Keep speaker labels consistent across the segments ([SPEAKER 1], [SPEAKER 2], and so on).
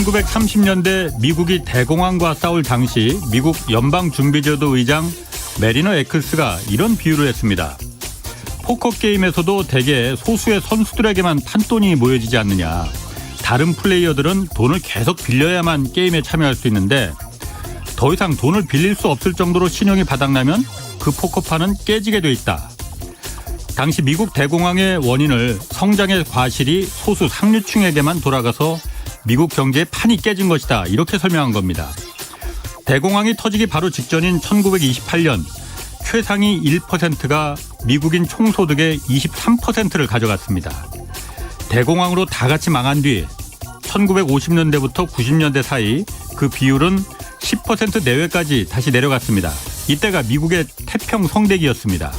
[SPEAKER 1] 1930년대 미국이 대공황과 싸울 당시 미국 연방준비제도 의장 메리너 에클스가 이런 비유를 했습니다. 포커 게임에서도 대개 소수의 선수들에게만 판돈이 모여지지 않느냐. 다른 플레이어들은 돈을 계속 빌려야만 게임에 참여할 수 있는데 더 이상 돈을 빌릴 수 없을 정도로 신용이 바닥나면 그 포커판은 깨지게 돼 있다. 당시 미국 대공황의 원인을 성장의 과실이 소수 상류층에게만 돌아가서 미국 경제의 판이 깨진 것이다. 이렇게 설명한 겁니다. 대공황이 터지기 바로 직전인 1928년 최상위 1%가 미국인 총소득의 23%를 가져갔습니다. 대공황으로 다 같이 망한 뒤 1950년대부터 90년대 사이 그 비율은 10% 내외까지 다시 내려갔습니다. 이때가 미국의 태평 성대기였습니다.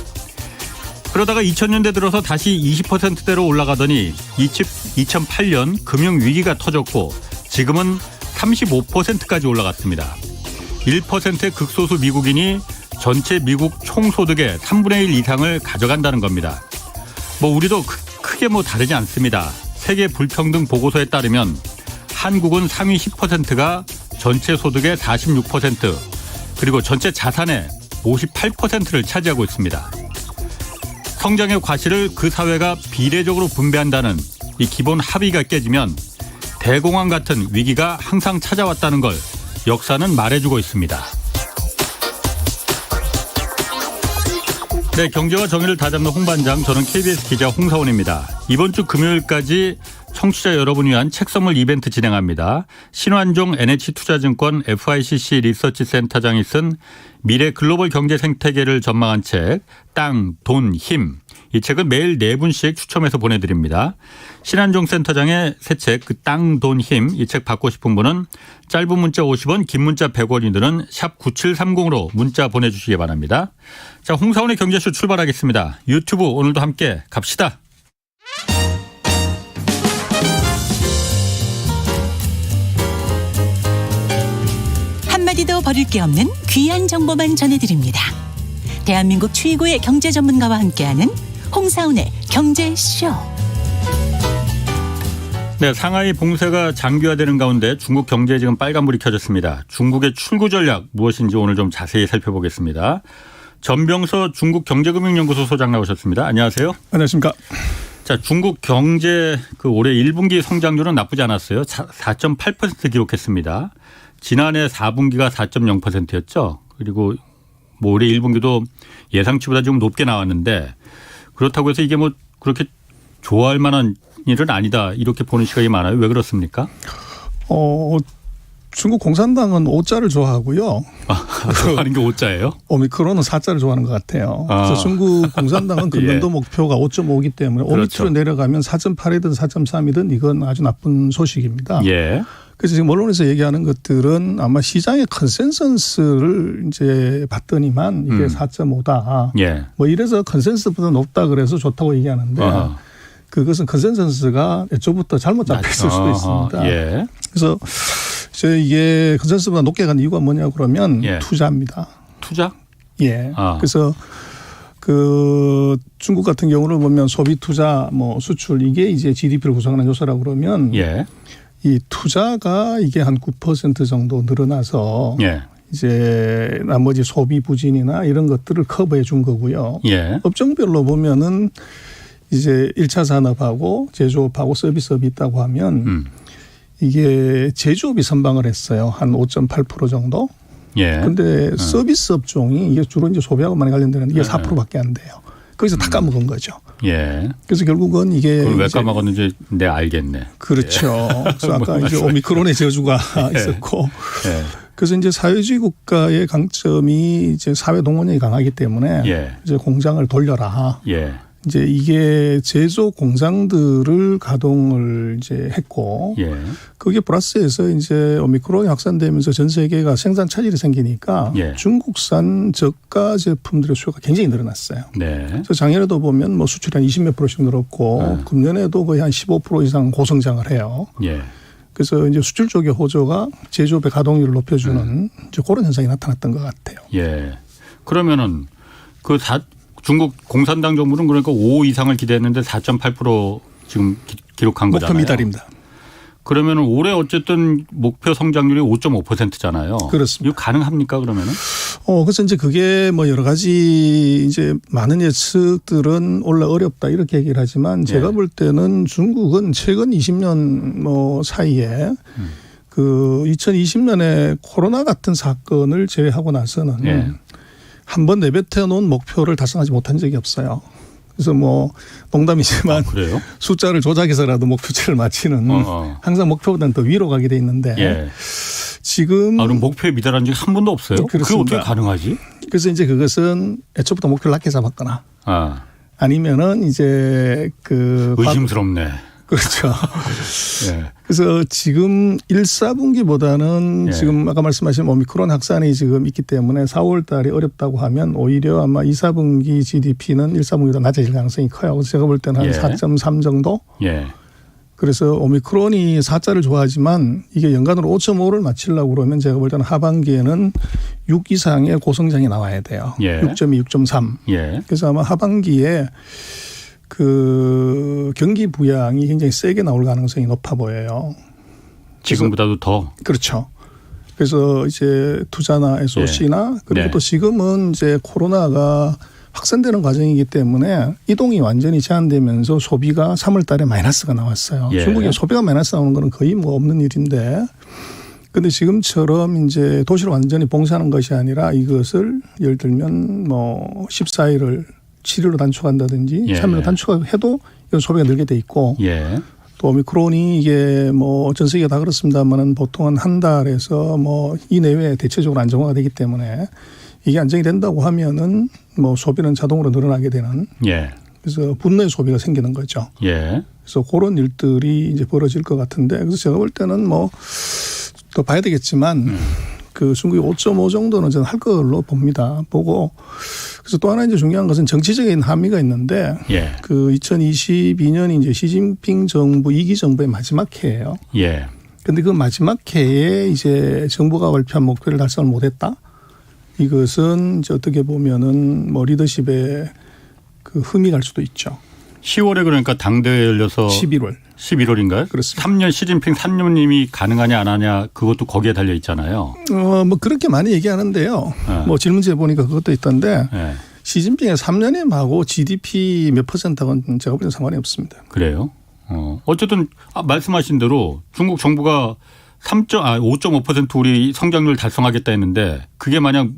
[SPEAKER 1] 그러다가 2000년대 들어서 다시 20%대로 올라가더니 2008년 금융위기가 터졌고 지금은 35%까지 올라갔습니다. 1%의 극소수 미국인이 전체 미국 총소득의 3분의 1 이상을 가져간다는 겁니다. 우리도 크게 다르지 않습니다. 세계 불평등 보고서에 따르면 한국은 상위 10%가 전체 소득의 46% 그리고 전체 자산의 58%를 차지하고 있습니다. 성장의 과실을 그 사회가 비례적으로 분배한다는 이 기본 합의가 깨지면 대공황 같은 위기가 항상 찾아왔다는 걸 역사는 말해주고 있습니다. 네, 경제와 정의를 다잡는 홍반장, 저는 KBS 기자 홍사원입니다. 이번 주 금요일까지 청취자 여러분을 위한 책 선물 이벤트 진행합니다. 신환종 NH투자증권 FICC 리서치 센터장이 쓴 미래 글로벌 경제 생태계를 전망한 책 땅, 돈, 힘. 이 책은 매일 4분씩 추첨해서 보내드립니다. 신환종 센터장의 새 책 그 땅, 돈, 힘. 이 책 받고 싶은 분은 짧은 문자 50원, 긴 문자 100원이 드는 샵 9730으로 문자 보내주시기 바랍니다. 자, 홍사원의 경제쇼 출발하겠습니다. 유튜브 오늘도 함께 갑시다.
[SPEAKER 2] 한마디도 버릴 게 없는 귀한 정보만 전해드립니다. 대한민국 최고의 경제 전문가와 함께하는 홍사훈의 경제쇼.
[SPEAKER 1] 네, 상하이 봉쇄가 장기화되는 가운데 중국 경제에 지금 빨간불이 켜졌습니다. 중국의 출구 전략 무엇인지 오늘 좀 자세히 살펴보겠습니다. 전병서 중국경제금융연구소 소장 나오셨습니다. 안녕하세요.
[SPEAKER 3] 안녕하십니까.
[SPEAKER 1] 자, 중국 경제 올해 1분기 성장률은 나쁘지 않았어요. 4.8% 기록했습니다. 지난해 4분기가 4.0%였죠. 그리고 올해 1분기도 예상치보다 좀 높게 나왔는데 그렇다고 해서 이게 그렇게 좋아할 만한 일은 아니다. 이렇게 보는 시각이 많아요. 왜 그렇습니까?
[SPEAKER 3] 중국 공산당은 5자를 좋아하고요.
[SPEAKER 1] 좋아하는 게 5자예요?
[SPEAKER 3] 오미크론은 4자를 좋아하는 것 같아요. 그래서 중국 공산당은 금년도
[SPEAKER 1] 예.
[SPEAKER 3] 목표가 5.5이기 때문에
[SPEAKER 1] 그렇죠.
[SPEAKER 3] 오미크론 내려가면 4.8이든 4.3이든 이건 아주 나쁜 소식입니다.
[SPEAKER 1] 예.
[SPEAKER 3] 그래서 지금 언론에서 얘기하는 것들은 아마 시장의 컨센서스를 이제 봤더니만 이게 4.5다.
[SPEAKER 1] 예.
[SPEAKER 3] 이래서 컨센서스보다 높다 그래서 좋다고 얘기하는데 그것은 컨센서스가 애초부터 잘못 잡혔을 수도 있습니다.
[SPEAKER 1] 예.
[SPEAKER 3] 그래서 이게 컨센서스보다 높게 간 이유가 뭐냐 그러면
[SPEAKER 1] 예.
[SPEAKER 3] 투자입니다.
[SPEAKER 1] 투자?
[SPEAKER 3] 예. 그래서 그 중국 같은 경우를 보면 소비 투자 수출 이게 이제 GDP를 구성하는 요소라고 그러면
[SPEAKER 1] 예.
[SPEAKER 3] 이 투자가 이게 한 9% 정도 늘어나서
[SPEAKER 1] 예.
[SPEAKER 3] 이제 나머지 소비 부진이나 이런 것들을 커버해 준 거고요.
[SPEAKER 1] 예.
[SPEAKER 3] 업종별로 보면은 이제 1차 산업하고 제조업하고 서비스업이 있다고 하면 이게 제조업이 선방을 했어요. 한 5.8% 정도.
[SPEAKER 1] 예.
[SPEAKER 3] 그런데 서비스 업종이 이게 주로 이제 소비하고 많이 관련되는 이게 4%밖에 안 돼요. 거기서 다 까먹은 거죠.
[SPEAKER 1] 예.
[SPEAKER 3] 그래서 결국은 이게
[SPEAKER 1] 그걸 왜 까먹었는지 알겠네.
[SPEAKER 3] 그렇죠.
[SPEAKER 1] 예.
[SPEAKER 3] 그래서 아까 이제 오미크론의 저주가 있었고.
[SPEAKER 1] 예.
[SPEAKER 3] 그래서 이제 사회주의 국가의 강점이 이제 사회 동원력이 강하기 때문에
[SPEAKER 1] 예.
[SPEAKER 3] 이제 공장을 돌려라.
[SPEAKER 1] 예.
[SPEAKER 3] 이제 이게 제조 공장들을 가동을 이제 했고
[SPEAKER 1] 예.
[SPEAKER 3] 그게 플러스해서 이제 오미크론이 확산되면서 전 세계가 생산 차질이 생기니까
[SPEAKER 1] 예.
[SPEAKER 3] 중국산 저가 제품들의 수요가 굉장히 늘어났어요.
[SPEAKER 1] 네.
[SPEAKER 3] 그래서 작년에도 보면 수출이 한 20몇 %씩 늘었고 금년에도 거의 한 15% 이상 고성장을 해요.
[SPEAKER 1] 예.
[SPEAKER 3] 그래서 이제 수출 쪽의 호조가 제조업의 가동률을 높여주는 이제 그런 현상이 나타났던 것 같아요.
[SPEAKER 1] 예. 그러면은 중국 공산당 정부는 그러니까 5 이상을 기대했는데 4.8% 지금 기록한 거잖아요.
[SPEAKER 3] 목표 미달입니다.
[SPEAKER 1] 그러면은 올해 어쨌든 목표 성장률이 5.5%잖아요.
[SPEAKER 3] 그렇습니다.
[SPEAKER 1] 이거 가능합니까 그러면은?
[SPEAKER 3] 그래서 이제 그게 뭐 여러 가지 이제 많은 예측들은 올라 어렵다 이렇게 얘기를 하지만 제가 볼 때는 중국은 최근 20년 뭐 사이에 그 2020년에 코로나 같은 사건을 제외하고 나서는 한번 내뱉어 놓은 목표를 달성하지 못한 적이 없어요. 그래서 뭐 농담이지만
[SPEAKER 1] 그래요?
[SPEAKER 3] 숫자를 조작해서라도 목표치를 맞추는 항상 목표보다는 더 위로 가게 돼 있는데 지금
[SPEAKER 1] 그럼 목표에 미달한 적이 한 번도 없어요? 그게
[SPEAKER 3] 그렇습니다.
[SPEAKER 1] 어떻게 가능하지?
[SPEAKER 3] 그래서 이제 그것은 애초부터 목표를 낮게 잡았거나 아니면은 이제 그
[SPEAKER 1] 의심스럽네.
[SPEAKER 3] 그렇죠.
[SPEAKER 1] 예.
[SPEAKER 3] 그래서 지금 1, 4분기보다는 지금 아까 말씀하신 오미크론 확산이 지금 있기 때문에 4월 달에 어렵다고 하면 오히려 아마 2, 4분기 GDP는 1, 4분기보다 낮아질 가능성이 커요. 그래서 제가 볼 때는 한 4.3 정도. 그래서 오미크론이 4자를 좋아하지만 이게 연간으로 5.5를 맞추려고 그러면 제가 볼 때는 하반기에는 6 이상의 고성장이 나와야 돼요. 6.2, 6.3. 그래서 아마 하반기에 그 경기 부양이 굉장히 세게 나올 가능성이 높아 보여요.
[SPEAKER 1] 지금보다도 더.
[SPEAKER 3] 그렇죠. 그래서 이제 투자나 SOC나 그리고 또 지금은 이제 코로나가 확산되는 과정이기 때문에 이동이 완전히 제한되면서 소비가 3월 달에 마이너스가 나왔어요. 중국이 소비가 마이너스 나오는 건 거의 뭐 없는 일인데 근데 지금처럼 이제 도시를 완전히 봉쇄하는 것이 아니라 이것을 예를 들면 뭐 14일을 7일로 단축한다든지 3일로 단축해도 이건 소비가 늘게 돼 있고 또 오미크론이 이게 뭐 전 세계가 다 그렇습니다만은 보통은 한 달에서 뭐 이내외에 대체적으로 안정화가 되기 때문에 이게 안정이 된다고 하면은 뭐 소비는 자동으로 늘어나게 되는 그래서 분노의 소비가 생기는 거죠. 그래서 그런 일들이 이제 벌어질 것 같은데 그래서 제가 볼 때는 뭐 또 봐야 되겠지만 그 중국이 5.5 정도는 저는 할 걸로 봅니다. 보고 그래서 또 하나 이제 중요한 것은 정치적인 함의가 있는데 그 2022년이 이제 시진핑 정부 2기 정부의 마지막 해예요. 그런데 그 마지막 해에 이제 정부가 발표한 목표를 달성을 못했다. 이것은 이제 어떻게 보면은 뭐 리더십에 그 흠이 갈 수도 있죠.
[SPEAKER 1] 10월에 그러니까 당대회 열려서 11월인가요?
[SPEAKER 3] 그렇습니다.
[SPEAKER 1] 3년 시진핑 3년님이 가능하냐 안 하냐 그것도 거기에 달려 있잖아요.
[SPEAKER 3] 뭐 그렇게 많이 얘기하는데요. 뭐 질문지에 보니까 그것도 있던데 시진핑의 3년임하고 GDP 몇 %하고는 제가 볼 때는 상관이 없습니다. 그래요?
[SPEAKER 1] 어쨌든 말씀하신 대로 중국 정부가 5.5% 우리 성장률 달성하겠다 했는데 그게 만약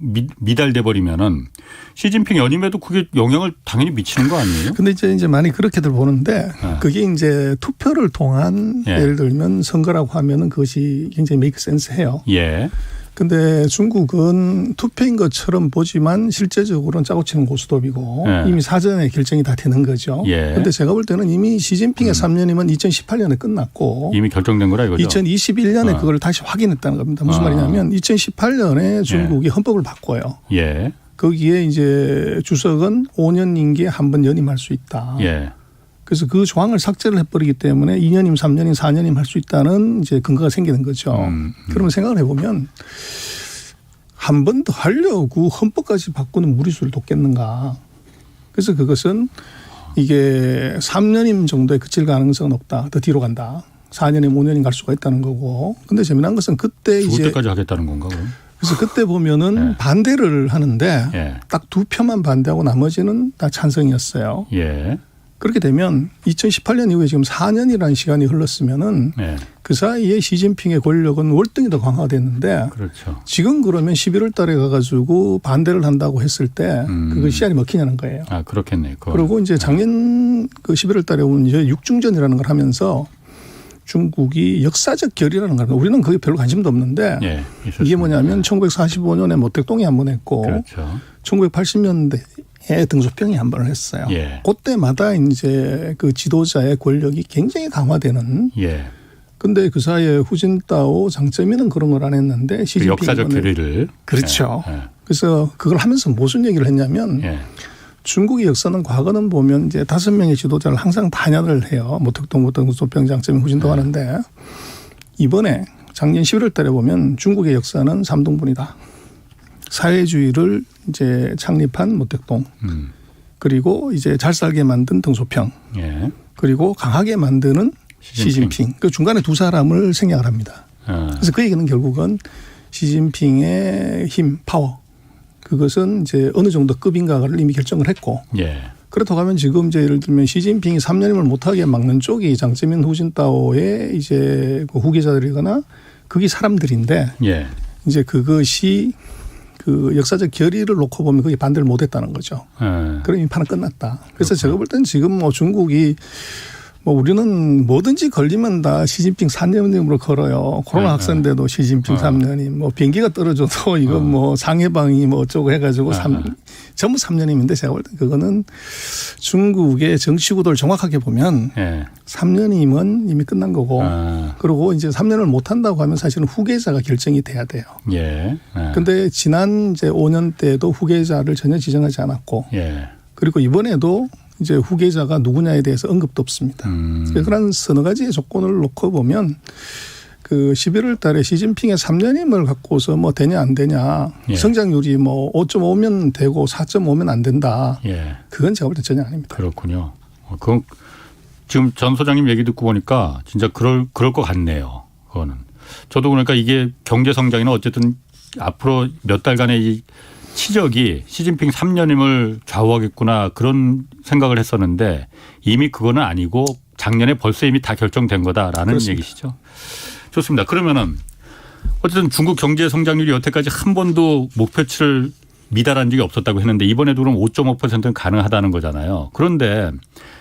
[SPEAKER 1] 미달돼 버리면은 시진핑 연임에도 그게 영향을 당연히 미치는 거 아니에요?
[SPEAKER 3] 근데 이제 많이 그렇게들 보는데 그게 이제 투표를 통한 예를 들면 선거라고 하면은 그것이 굉장히 메이크 센스 해요. 근데 중국은 투표인 것처럼 보지만 실제적으로는 짜고 치는 고스톱이고 이미 사전에 결정이 다 되는 거죠. 그런데 제가 볼 때는 이미 시진핑의 3년이면 2018년에 끝났고
[SPEAKER 1] 이미 결정된 거라 이거죠.
[SPEAKER 3] 2021년에 그걸 다시 확인했다는 겁니다. 무슨 말이냐면 2018년에 중국이 헌법을 바꿔요. 거기에 이제 주석은 5년 임기에 한 번 연임할 수 있다. 그래서 그 조항을 삭제를 해버리기 때문에 2년임, 3년임, 4년임 할 수 있다는 이제 근거가 생기는 거죠. 그러면 생각을 해보면 한 번 더 하려고 헌법까지 바꾸는 무리수를 뒀겠는가. 그래서 그것은 이게 3년임 정도에 그칠 가능성은 없다. 더 뒤로 간다. 4년임, 5년임 갈 수가 있다는 거고. 근데 재미난 것은 그때
[SPEAKER 1] 죽을
[SPEAKER 3] 이제
[SPEAKER 1] 때까지 하겠다는 건가 그럼?
[SPEAKER 3] 그래서 그때 보면은 반대를 하는데 딱 2표만 반대하고 나머지는 다 찬성이었어요. 그렇게 되면 2018년 이후에 지금 4년이라는 시간이 흘렀으면은 그 사이에 시진핑의 권력은 월등히 더 강화됐는데 지금 그러면 11월 달에 가가지고 반대를 한다고 했을 때 그거 씨알이 먹히냐는 거예요.
[SPEAKER 1] 그렇겠네.
[SPEAKER 3] 그리고 이제 작년 그 11월 달에 오면 이제 육중전이라는 걸 하면서 중국이 역사적 결의라는 걸 우리는 그게 별로 관심도 없는데 이게 뭐냐면 1945년에 모택동이 한 번 했고 1980년대에 등소평이 한 번을 했어요. 그때마다 이제 그 지도자의 권력이 굉장히 강화되는. 근데 그 사이에 후진타오, 장쩌민은 그런 걸 안 했는데 시진핑
[SPEAKER 1] 역사적 결의를.
[SPEAKER 3] 그렇죠. 그래서 그걸 하면서 무슨 얘기를 했냐면 중국의 역사는 과거는 보면 이제 5명의 지도자를 항상 단연을 해요. 모택동, 등소평, 장쩌민, 후진타오 하는데 이번에 작년 11월 달에 보면 중국의 역사는 3등분이다. 사회주의를 이제 창립한 모택동, 그리고 이제 잘 살게 만든 등소평, 그리고 강하게 만드는 시진핑. 그 중간에 두 사람을 생략을 합니다. 그래서 그 얘기는 결국은 시진핑의 힘, 파워. 그것은 이제 어느 정도 급인가를 이미 결정을 했고.
[SPEAKER 1] 예.
[SPEAKER 3] 그렇다고 하면 지금 이제 예를 들면 시진핑이 3년임을 못하게 막는 쪽이 장쩌민 후진타오의 이제 그 후계자들이거나 그게 사람들인데.
[SPEAKER 1] 예.
[SPEAKER 3] 이제 그것이 그 역사적 결의를 놓고 보면 그게 반대를 못했다는 거죠. 그럼 이 판은 끝났다. 그래서 제가 볼 때는 지금 뭐 중국이 뭐 우리는 뭐든지 걸리면 다 시진핑 3년임으로 걸어요. 코로나 확산돼도 시진핑 3년임. 뭐 비행기가 떨어져도 이건 뭐 상해방이 뭐 어쩌고 해가지고 전부 3년임인데 제가 볼 때 그거는 중국의 정치 구도를 정확하게 보면 3년임은 이미 끝난 거고 그리고 이제 3년을 못 한다고 하면 사실은 후계자가 결정이 돼야 돼요. 그런데 지난 이제 5년 때도 후계자를 전혀 지정하지 않았고 그리고 이번에도 이제 후계자가 누구냐에 대해서 언급도 없습니다. 그런 서너 가지의 조건을 놓고 보면 그 11월 달에 시진핑의 3년임을 갖고서 뭐 되냐 안 되냐 성장률이 뭐 5.5면 되고 4.5면 안 된다. 그건 제가 볼 때 전혀 아닙니다.
[SPEAKER 1] 그렇군요. 그건 지금 전 소장님 얘기 듣고 보니까 진짜 그럴 것 같네요. 그거는. 저도 그러니까 이게 경제 성장이나 어쨌든 앞으로 몇 달간의 이 치적이 시진핑 3년임을 좌우하겠구나 그런 생각을 했었는데 이미 그거는 아니고 작년에 벌써 이미 다 결정된 거다라는
[SPEAKER 3] 그렇습니다.
[SPEAKER 1] 얘기시죠. 좋습니다. 그러면은 어쨌든 중국 경제 성장률이 여태까지 한 번도 목표치를 미달한 적이 없었다고 했는데 이번에도 그럼 5.5%는 가능하다는 거잖아요. 그런데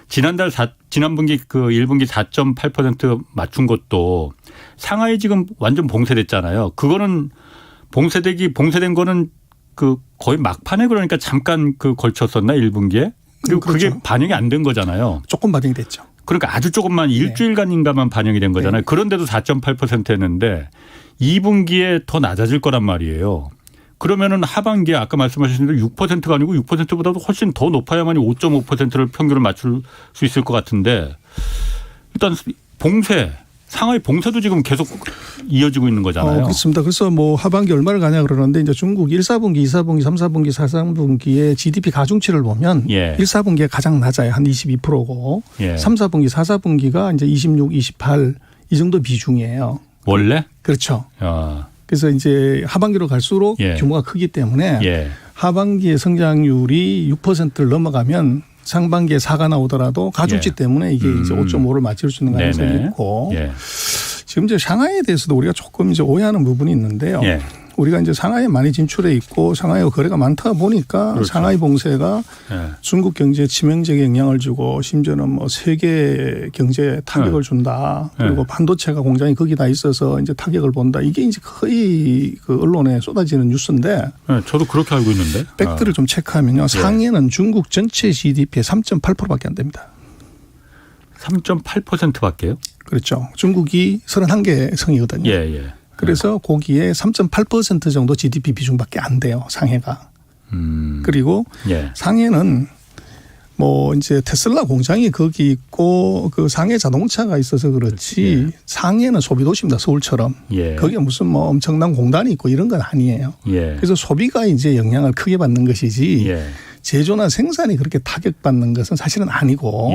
[SPEAKER 1] 지난 분기 그 1분기 4.8% 맞춘 것도 상하이 지금 완전 봉쇄됐잖아요. 그거는 봉쇄된 거는 그 거의 막판에 그러니까 잠깐 그 걸쳤었나 1분기에? 그리고
[SPEAKER 3] 그렇죠.
[SPEAKER 1] 그게 반영이 안 된 거잖아요.
[SPEAKER 3] 조금 반영이 됐죠.
[SPEAKER 1] 그러니까 아주 조금만 일주일간인가만 반영이 된 거잖아요. 그런데도 4.8% 했는데 2분기에 더 낮아질 거란 말이에요. 그러면은 하반기에 아까 말씀하신 대로 6%가 아니고 6%보다도 훨씬 더 높아야만이 5.5%를 평균을 맞출 수 있을 것 같은데 일단 상하이 봉쇄도 지금 계속 이어지고 있는 거잖아요.
[SPEAKER 3] 그렇습니다. 그래서 뭐 하반기 얼마를 가냐 그러는데 이제 중국 1, 4분기, 2, 4분기, 3, 4분기, 4, 3분기의 GDP 가중치를 보면 1, 4분기가 가장 낮아요. 한 22%고 3, 4분기, 4, 4분기가 이제 26, 28 이 정도 비중이에요.
[SPEAKER 1] 원래?
[SPEAKER 3] 그렇죠. 그래서 이제 하반기로 갈수록 규모가 크기 때문에 하반기의 성장률이 6%를 넘어가면 상반기에 4가 나오더라도 가중치 때문에 이게 이제 5.5를 맞출 수 있는 가능성이 있고 지금 이제 상하이에 대해서도 우리가 조금 이제 오해하는 부분이 있는데요. 우리가 이제 상하이에 많이 진출해 있고 상하이와 거래가 많다 보니까 그렇죠. 상하이 봉쇄가 중국 경제에 치명적인 영향을 주고 심지어는 뭐 세계 경제에 타격을 준다. 그리고 반도체가 공장이 거기다 있어서 이제 타격을 본다. 이게 이제 거의 그 언론에 쏟아지는 뉴스인데.
[SPEAKER 1] 저도 그렇게 알고 있는데.
[SPEAKER 3] 팩트를 좀 체크하면요. 상해는 중국 전체 GDP의 3.8%밖에 안 됩니다.
[SPEAKER 1] 3.8%밖에요?
[SPEAKER 3] 그렇죠. 중국이 31개 성이거든요. 그래서 거기에 3.8% 정도 GDP 비중밖에 안 돼요. 상해가. 그리고 상해는 뭐 이제 테슬라 공장이 거기 있고 그 상해 자동차가 있어서 그렇지 상해는 소비도시입니다. 서울처럼. 거기에 무슨 뭐 엄청난 공단이 있고 이런 건 아니에요. 그래서 소비가 이제 영향을 크게 받는 것이지 제조나 생산이 그렇게 타격받는 것은 사실은 아니고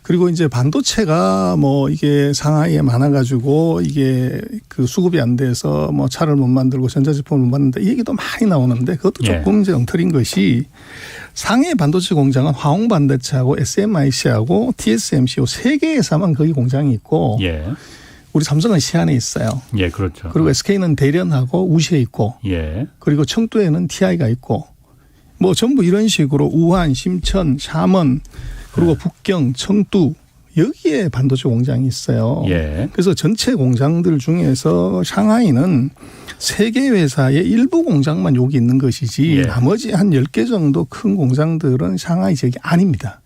[SPEAKER 3] 그리고 이제 반도체가 뭐 이게 상하이에 많아가지고 이게 그 수급이 안 돼서 뭐 차를 못 만들고 전자제품을 못 만든다 이 얘기도 많이 나오는데 그것도 조금 이제 엉터리인 것이 상해 반도체 공장은 화홍반도체하고 SMIC하고 TSMC 세 개의 회사만 거기 공장이 있고 우리 삼성은 시안에 있어요.
[SPEAKER 1] 그렇죠.
[SPEAKER 3] 그리고 SK는 대련하고 우시에 있고 그리고 청두에는 TI가 있고 뭐 전부 이런 식으로 우한, 심천, 샤먼 그리고 북경, 청두 여기에 반도체 공장이 있어요. 그래서 전체 공장들 중에서 상하이는 3개 회사의 일부 공장만 여기 있는 것이지 나머지 한 10개 정도 큰 공장들은 상하이 지역이 아닙니다.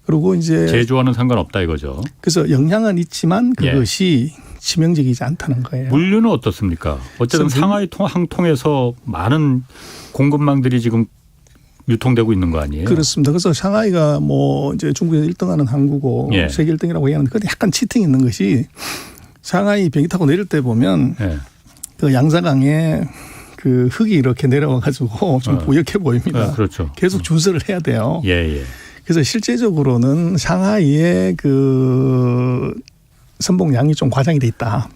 [SPEAKER 3] 그리고 이제
[SPEAKER 1] 제조와는 상관없다 이거죠.
[SPEAKER 3] 그래서 영향은 있지만 그것이 치명적이지 않다는 거예요.
[SPEAKER 1] 물류는 어떻습니까? 어쨌든 상하이 항통에서 많은 공급망들이 지금 유통되고 있는 거 아니에요?
[SPEAKER 3] 그렇습니다. 그래서 상하이가 뭐 이제 중국에서 1등하는 항구고 세계 1등이라고 얘기하는데 그런데 약간 치팅이 있는 것이 상하이 비행기 타고 내릴 때 보면 그 양자강에 그 흙이 이렇게 내려와 가지고 좀 보역해 보입니다.
[SPEAKER 1] 그렇죠.
[SPEAKER 3] 계속 준설을 해야 돼요. 그래서 실제적으로는 상하이의 그 선봉량이 좀 과장이 돼 있다.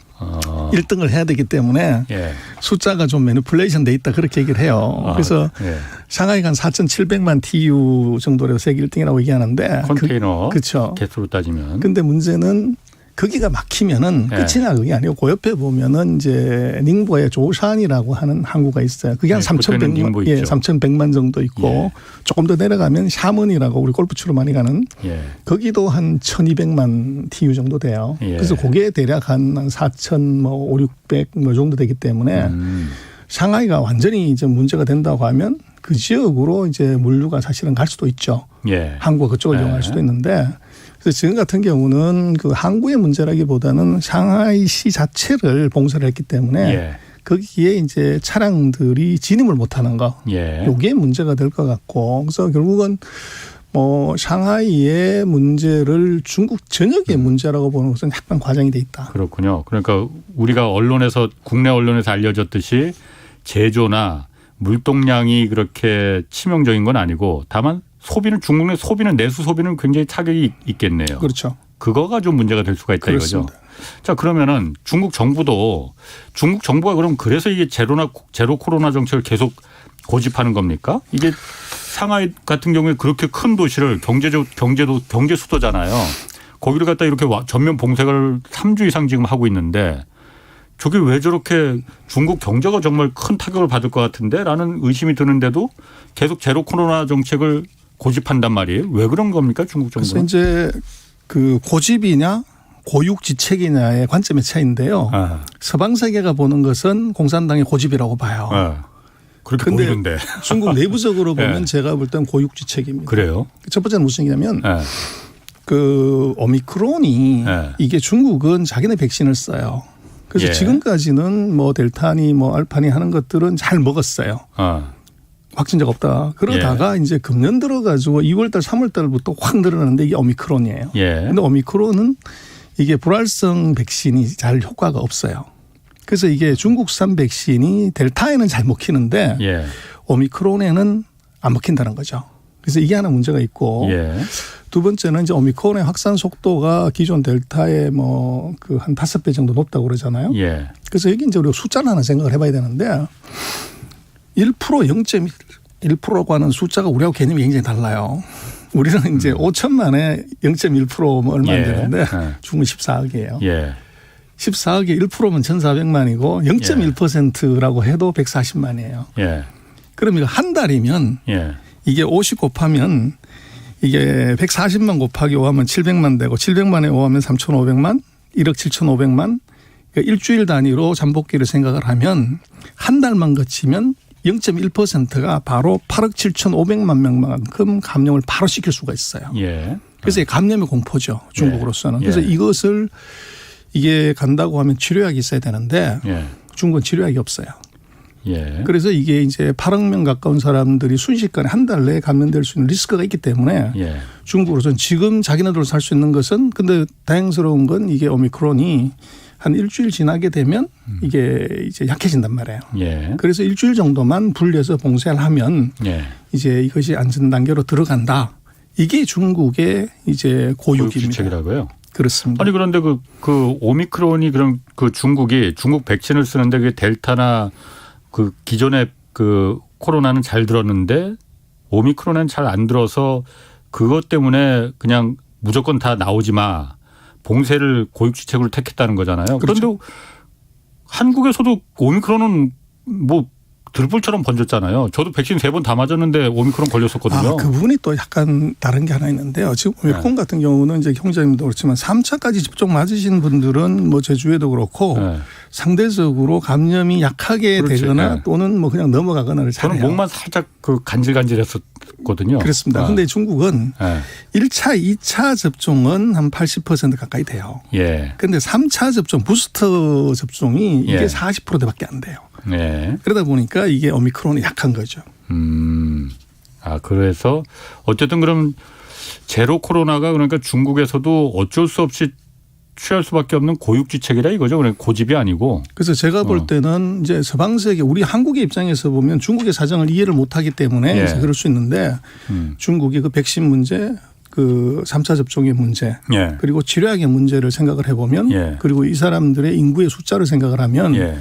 [SPEAKER 3] 1등을 해야 되기 때문에
[SPEAKER 1] 예.
[SPEAKER 3] 숫자가 좀 매니플레이션 돼 있다 그렇게 얘기를 해요. 그래서
[SPEAKER 1] 예.
[SPEAKER 3] 상하이가 한 4,700만 TU 정도로 세계 1등이라고 얘기하는데
[SPEAKER 1] 컨테이너
[SPEAKER 3] 그렇죠.
[SPEAKER 1] 개수로 따지면.
[SPEAKER 3] 근데 문제는 거기가 막히면은
[SPEAKER 1] 예.
[SPEAKER 3] 끝이나 그게 아니고 그 옆에 보면은 이제 닝보의 조산이라고 하는 항구가 있어요. 그게 한
[SPEAKER 1] 예, 그때는 닝보
[SPEAKER 3] 3,100만, 예,
[SPEAKER 1] 있죠.
[SPEAKER 3] 3,100만 정도 있고
[SPEAKER 1] 예.
[SPEAKER 3] 조금 더 내려가면 샤먼이라고 우리 골프 치러 많이 가는
[SPEAKER 1] 예.
[SPEAKER 3] 거기도 한 1,200만 TU 정도 돼요.
[SPEAKER 1] 예.
[SPEAKER 3] 그래서 그게 대략 한 4,500, 600 뭐 정도 되기 때문에 상하이가 완전히 이제 문제가 된다고 하면 그 지역으로 이제 물류가 사실은 갈 수도 있죠.
[SPEAKER 1] 예.
[SPEAKER 3] 항구가 그쪽을
[SPEAKER 1] 예.
[SPEAKER 3] 이용할 수도 있는데 그래서 지금 같은 경우는 그 항구의 문제라기보다는 상하이시 자체를 봉쇄를 했기 때문에
[SPEAKER 1] 예.
[SPEAKER 3] 거기에 이제 차량들이 진입을 못하는 거.
[SPEAKER 1] 예.
[SPEAKER 3] 요게 문제가 될 것 같고 그래서 결국은 뭐 상하이의 문제를 중국 전역의 문제라고 보는 것은 약간 과장이 돼 있다.
[SPEAKER 1] 그렇군요. 그러니까 우리가 언론에서 국내 언론에서 알려졌듯이 제조나 물동량이 그렇게 치명적인 건 아니고 다만 소비는 중국 내 소비는 내수 소비는 굉장히 타격이 있겠네요.
[SPEAKER 3] 그렇죠.
[SPEAKER 1] 그거가 좀 문제가 될 수가 있다
[SPEAKER 3] 그렇습니다.
[SPEAKER 1] 이거죠. 자 그러면은 중국 정부가 그럼 그래서 이게 제로 코로나 정책을 계속 고집하는 겁니까? 이게 상하이 같은 경우에 그렇게 큰 도시를 경제 수도잖아요. 거기를 갖다 이렇게 전면 봉쇄를 3주 이상 지금 하고 있는데 저게 왜 저렇게 중국 경제가 정말 큰 타격을 받을 것 같은데라는 의심이 드는데도 계속 제로 코로나 정책을 고집한단 말이에요. 왜 그런 겁니까 중국
[SPEAKER 3] 그래서
[SPEAKER 1] 정부는?
[SPEAKER 3] 이제 그 고집이냐 고육지책이냐의 관점의 차이인데요. 서방 세계가 보는 것은 공산당의 고집이라고 봐요.
[SPEAKER 1] 그렇게
[SPEAKER 3] 근데
[SPEAKER 1] 보이는데.
[SPEAKER 3] 중국 내부적으로 보면
[SPEAKER 1] 네.
[SPEAKER 3] 제가 볼 땐 고육지책입니다.
[SPEAKER 1] 그래요?
[SPEAKER 3] 첫 번째는 무슨 얘기냐면
[SPEAKER 1] 네.
[SPEAKER 3] 그 오미크론이
[SPEAKER 1] 네.
[SPEAKER 3] 이게 중국은 자기네 백신을 써요. 그래서
[SPEAKER 1] 예.
[SPEAKER 3] 지금까지는 뭐 델타니 뭐 알파니 하는 것들은 잘 먹었어요. 확진자가 없다. 그러다가 이제 금년 들어가지고 2월달, 3월달부터 확 늘어나는데 이게 오미크론이에요.
[SPEAKER 1] 예.
[SPEAKER 3] 근데 오미크론은 이게 불활성 백신이 잘 효과가 없어요. 그래서 이게 중국산 백신이 델타에는 잘 먹히는데
[SPEAKER 1] 예.
[SPEAKER 3] 오미크론에는 안 먹힌다는 거죠. 그래서 이게 하나 문제가 있고
[SPEAKER 1] 예.
[SPEAKER 3] 두 번째는 이제 오미크론의 확산 속도가 기존 델타의 뭐 그 한 5배 정도 높다고 그러잖아요.
[SPEAKER 1] 예.
[SPEAKER 3] 그래서 여기 이제 우리가 숫자를 하나 생각을 해봐야 되는데 1% 0.1%라고 하는 숫자가 우리하고 개념이 굉장히 달라요. 우리는 이제 5천만에 0.1%면 얼마 안
[SPEAKER 1] 예.
[SPEAKER 3] 되는데
[SPEAKER 1] 예.
[SPEAKER 3] 중국은 14억이에요.
[SPEAKER 1] 예.
[SPEAKER 3] 14억에 1%면 1,400만이고 0.1%라고 해도 140만이에요.
[SPEAKER 1] 예.
[SPEAKER 3] 그럼 이거 한 달이면
[SPEAKER 1] 예.
[SPEAKER 3] 이게 50 곱하면 이게 140만 곱하기 5하면 700만 되고 700만에 5하면 3,500만 1억 7,500만 그러니까 일주일 단위로 잠복기를 생각을 하면 한 달만 거치면 0.1%가 바로 8억 7,500만 명만큼 감염을 바로 시킬 수가 있어요.
[SPEAKER 1] 예.
[SPEAKER 3] 그래서 이게 감염의 공포죠. 중국으로서는.
[SPEAKER 1] 예.
[SPEAKER 3] 그래서 이것을 이게 간다고 하면 치료약이 있어야 되는데
[SPEAKER 1] 예.
[SPEAKER 3] 중국은 치료약이 없어요.
[SPEAKER 1] 예.
[SPEAKER 3] 그래서 이게 이제 8억 명 가까운 사람들이 순식간에 한 달 내에 감염될 수 있는 리스크가 있기 때문에
[SPEAKER 1] 예.
[SPEAKER 3] 중국으로서는 지금 자기네들로 살 수 있는 것은 근데 다행스러운 건 이게 오미크론이 한 일주일 지나게 되면 이게 이제 약해진단 말이에요.
[SPEAKER 1] 예.
[SPEAKER 3] 그래서 일주일 정도만 분리해서 봉쇄를 하면
[SPEAKER 1] 예.
[SPEAKER 3] 이제 이것이 안전 단계로 들어간다. 이게 중국의 이제 고육입니다.
[SPEAKER 1] 고육지책이라고요?
[SPEAKER 3] 그렇습니다.
[SPEAKER 1] 아니 그런데 그 오미크론이 그럼 그 중국 백신을 쓰는데 그 델타나 그 기존의 그 코로나는 잘 들었는데 오미크론은 잘 안 들어서 그것 때문에 그냥 무조건 다 나오지 마. 봉쇄를 고육지책으로 택했다는 거잖아요.
[SPEAKER 3] 그렇죠.
[SPEAKER 1] 그런데 한국에서도 오미크론은 뭐 들불처럼 번졌잖아요. 저도 백신 3번 다 맞았는데 오미크론 걸렸었거든요.
[SPEAKER 3] 그 부분이 또 약간 다른 게 하나 있는데요. 지금 오미크론 같은 경우는 이제 경제님도 그렇지만 3차까지 접종 맞으신 분들은 뭐 제주에도 그렇고
[SPEAKER 1] 네.
[SPEAKER 3] 상대적으로 감염이 약하게
[SPEAKER 1] 그렇지.
[SPEAKER 3] 되거나
[SPEAKER 1] 네.
[SPEAKER 3] 또는 뭐 그냥 넘어가거나를
[SPEAKER 1] 저는
[SPEAKER 3] 잘해요.
[SPEAKER 1] 목만 살짝 그 간질간질했었거든요.
[SPEAKER 3] 그렇습니다. 그런데 중국은
[SPEAKER 1] 네.
[SPEAKER 3] 1차, 2차 접종은 한 80% 가까이 돼요.
[SPEAKER 1] 예.
[SPEAKER 3] 그런데 3차 접종, 부스터 접종이 이게
[SPEAKER 1] 예.
[SPEAKER 3] 40%대밖에 안 돼요.
[SPEAKER 1] 네.
[SPEAKER 3] 그러다 보니까 이게 오미크론이 약한 거죠.
[SPEAKER 1] 그래서 어쨌든 그럼 제로 코로나가 그러니까 중국에서도 어쩔 수 없이 취할 수밖에 없는 고육지책이라 이거죠. 그러니까 고집이 아니고.
[SPEAKER 3] 그래서 제가 볼 때는 이제 서방 세계 우리 한국의 입장에서 보면 중국의 사정을 이해를 못하기 때문에
[SPEAKER 1] 예.
[SPEAKER 3] 이제 그럴 수 있는데 중국이 그 백신 문제 그 3차 접종의 문제
[SPEAKER 1] 예.
[SPEAKER 3] 그리고 치료약의 문제를 생각을 해보면
[SPEAKER 1] 예.
[SPEAKER 3] 그리고 이 사람들의 인구의 숫자를 생각을 하면
[SPEAKER 1] 예.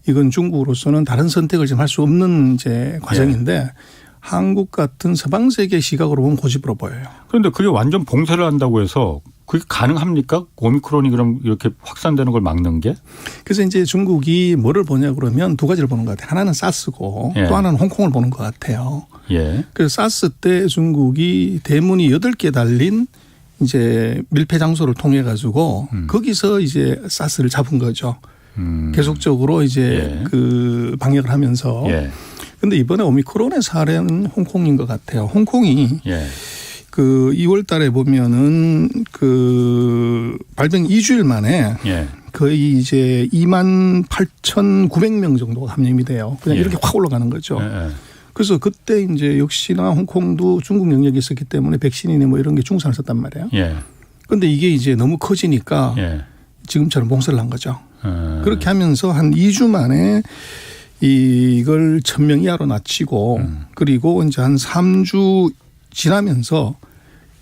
[SPEAKER 3] 이건 중국으로서는 다른 선택을 지금 할 수 없는 이제 과정인데 한국 같은 서방 세계 시각으로 보면 고집으로 보여요.
[SPEAKER 1] 그런데 그게 완전 봉쇄를 한다고 해서 그게 가능합니까? 오미크론이 그럼 이렇게 확산되는 걸 막는 게?
[SPEAKER 3] 그래서 이제 중국이 뭐를 보냐 그러면 두 가지를 보는 것 같아요. 하나는 사스고
[SPEAKER 1] 예.
[SPEAKER 3] 또 하나는 홍콩을 보는 것 같아요.
[SPEAKER 1] 예.
[SPEAKER 3] 그래서 사스 때 중국이 대문이 8개 달린 이제 밀폐 장소를 통해 가지고 거기서 이제 사스를 잡은 거죠. 계속적으로 이제
[SPEAKER 1] 예.
[SPEAKER 3] 그 방역을 하면서.
[SPEAKER 1] 예.
[SPEAKER 3] 근데 이번에 오미크론의 사례는 홍콩인 것 같아요. 홍콩이
[SPEAKER 1] 예.
[SPEAKER 3] 그 2월 달에 보면은 그 발병 2주일 만에
[SPEAKER 1] 예.
[SPEAKER 3] 거의 이제 28,900명 정도가 감염이 돼요. 그냥
[SPEAKER 1] 예.
[SPEAKER 3] 이렇게 확 올라가는 거죠.
[SPEAKER 1] 예.
[SPEAKER 3] 그래서 그때 이제 역시나 홍콩도 중국 영역이 있었기 때문에 백신이네 뭐 이런 게 중상을 썼단 말이에요.
[SPEAKER 1] 예.
[SPEAKER 3] 그런데 이게 이제 너무 커지니까
[SPEAKER 1] 예.
[SPEAKER 3] 지금처럼 봉쇄를 한 거죠. 그렇게 하면서 한 2주 만에 이걸 1,000명 이하로 낮추고 그리고 이제 한 3주 지나면서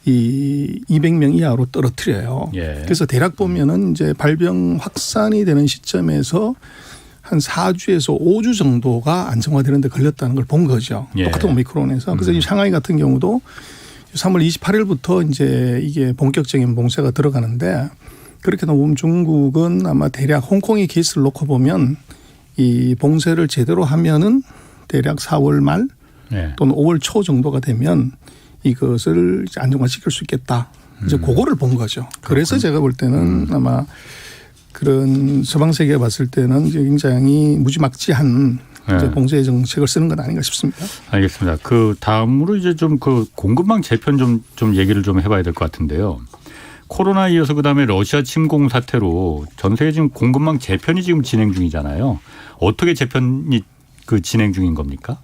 [SPEAKER 3] 이 200명 이하로 떨어뜨려요.
[SPEAKER 1] 예.
[SPEAKER 3] 그래서 대략 보면은 이제 발병 확산이 되는 시점에서 한 4주에서 5주 정도가 안정화되는 데 걸렸다는 걸 본 거죠.
[SPEAKER 1] 예.
[SPEAKER 3] 똑같은 오미크론에서. 그래서 이 샹하이 같은 경우도 3월 28일부터 이제 이게 본격적인 봉쇄가 들어가는데 그렇게 보면 중국은 아마 대략 홍콩의 케이스를 놓고 보면 이 봉쇄를 제대로 하면은 대략 4월 말
[SPEAKER 1] 예.
[SPEAKER 3] 또는 5월 초 정도가 되면 이것을 이제 안정화시킬 수 있겠다. 이제 그거를 본 거죠. 그래서 제가 볼 때는 아마 그런 서방 세계에 봤을 때는 이제 굉장히 무지막지한 이제 봉쇄 정책을 쓰는 건 아닌가 싶습니다.
[SPEAKER 1] 알겠습니다. 그 다음으로 이제 좀 그 공급망 재편 좀 얘기를 좀 해봐야 될 것 같은데요. 코로나 이어서 그다음에 러시아 침공 사태로 전 세계 지금 공급망 재편이 지금 진행 중이잖아요. 어떻게 재편이 그 진행 중인 겁니까?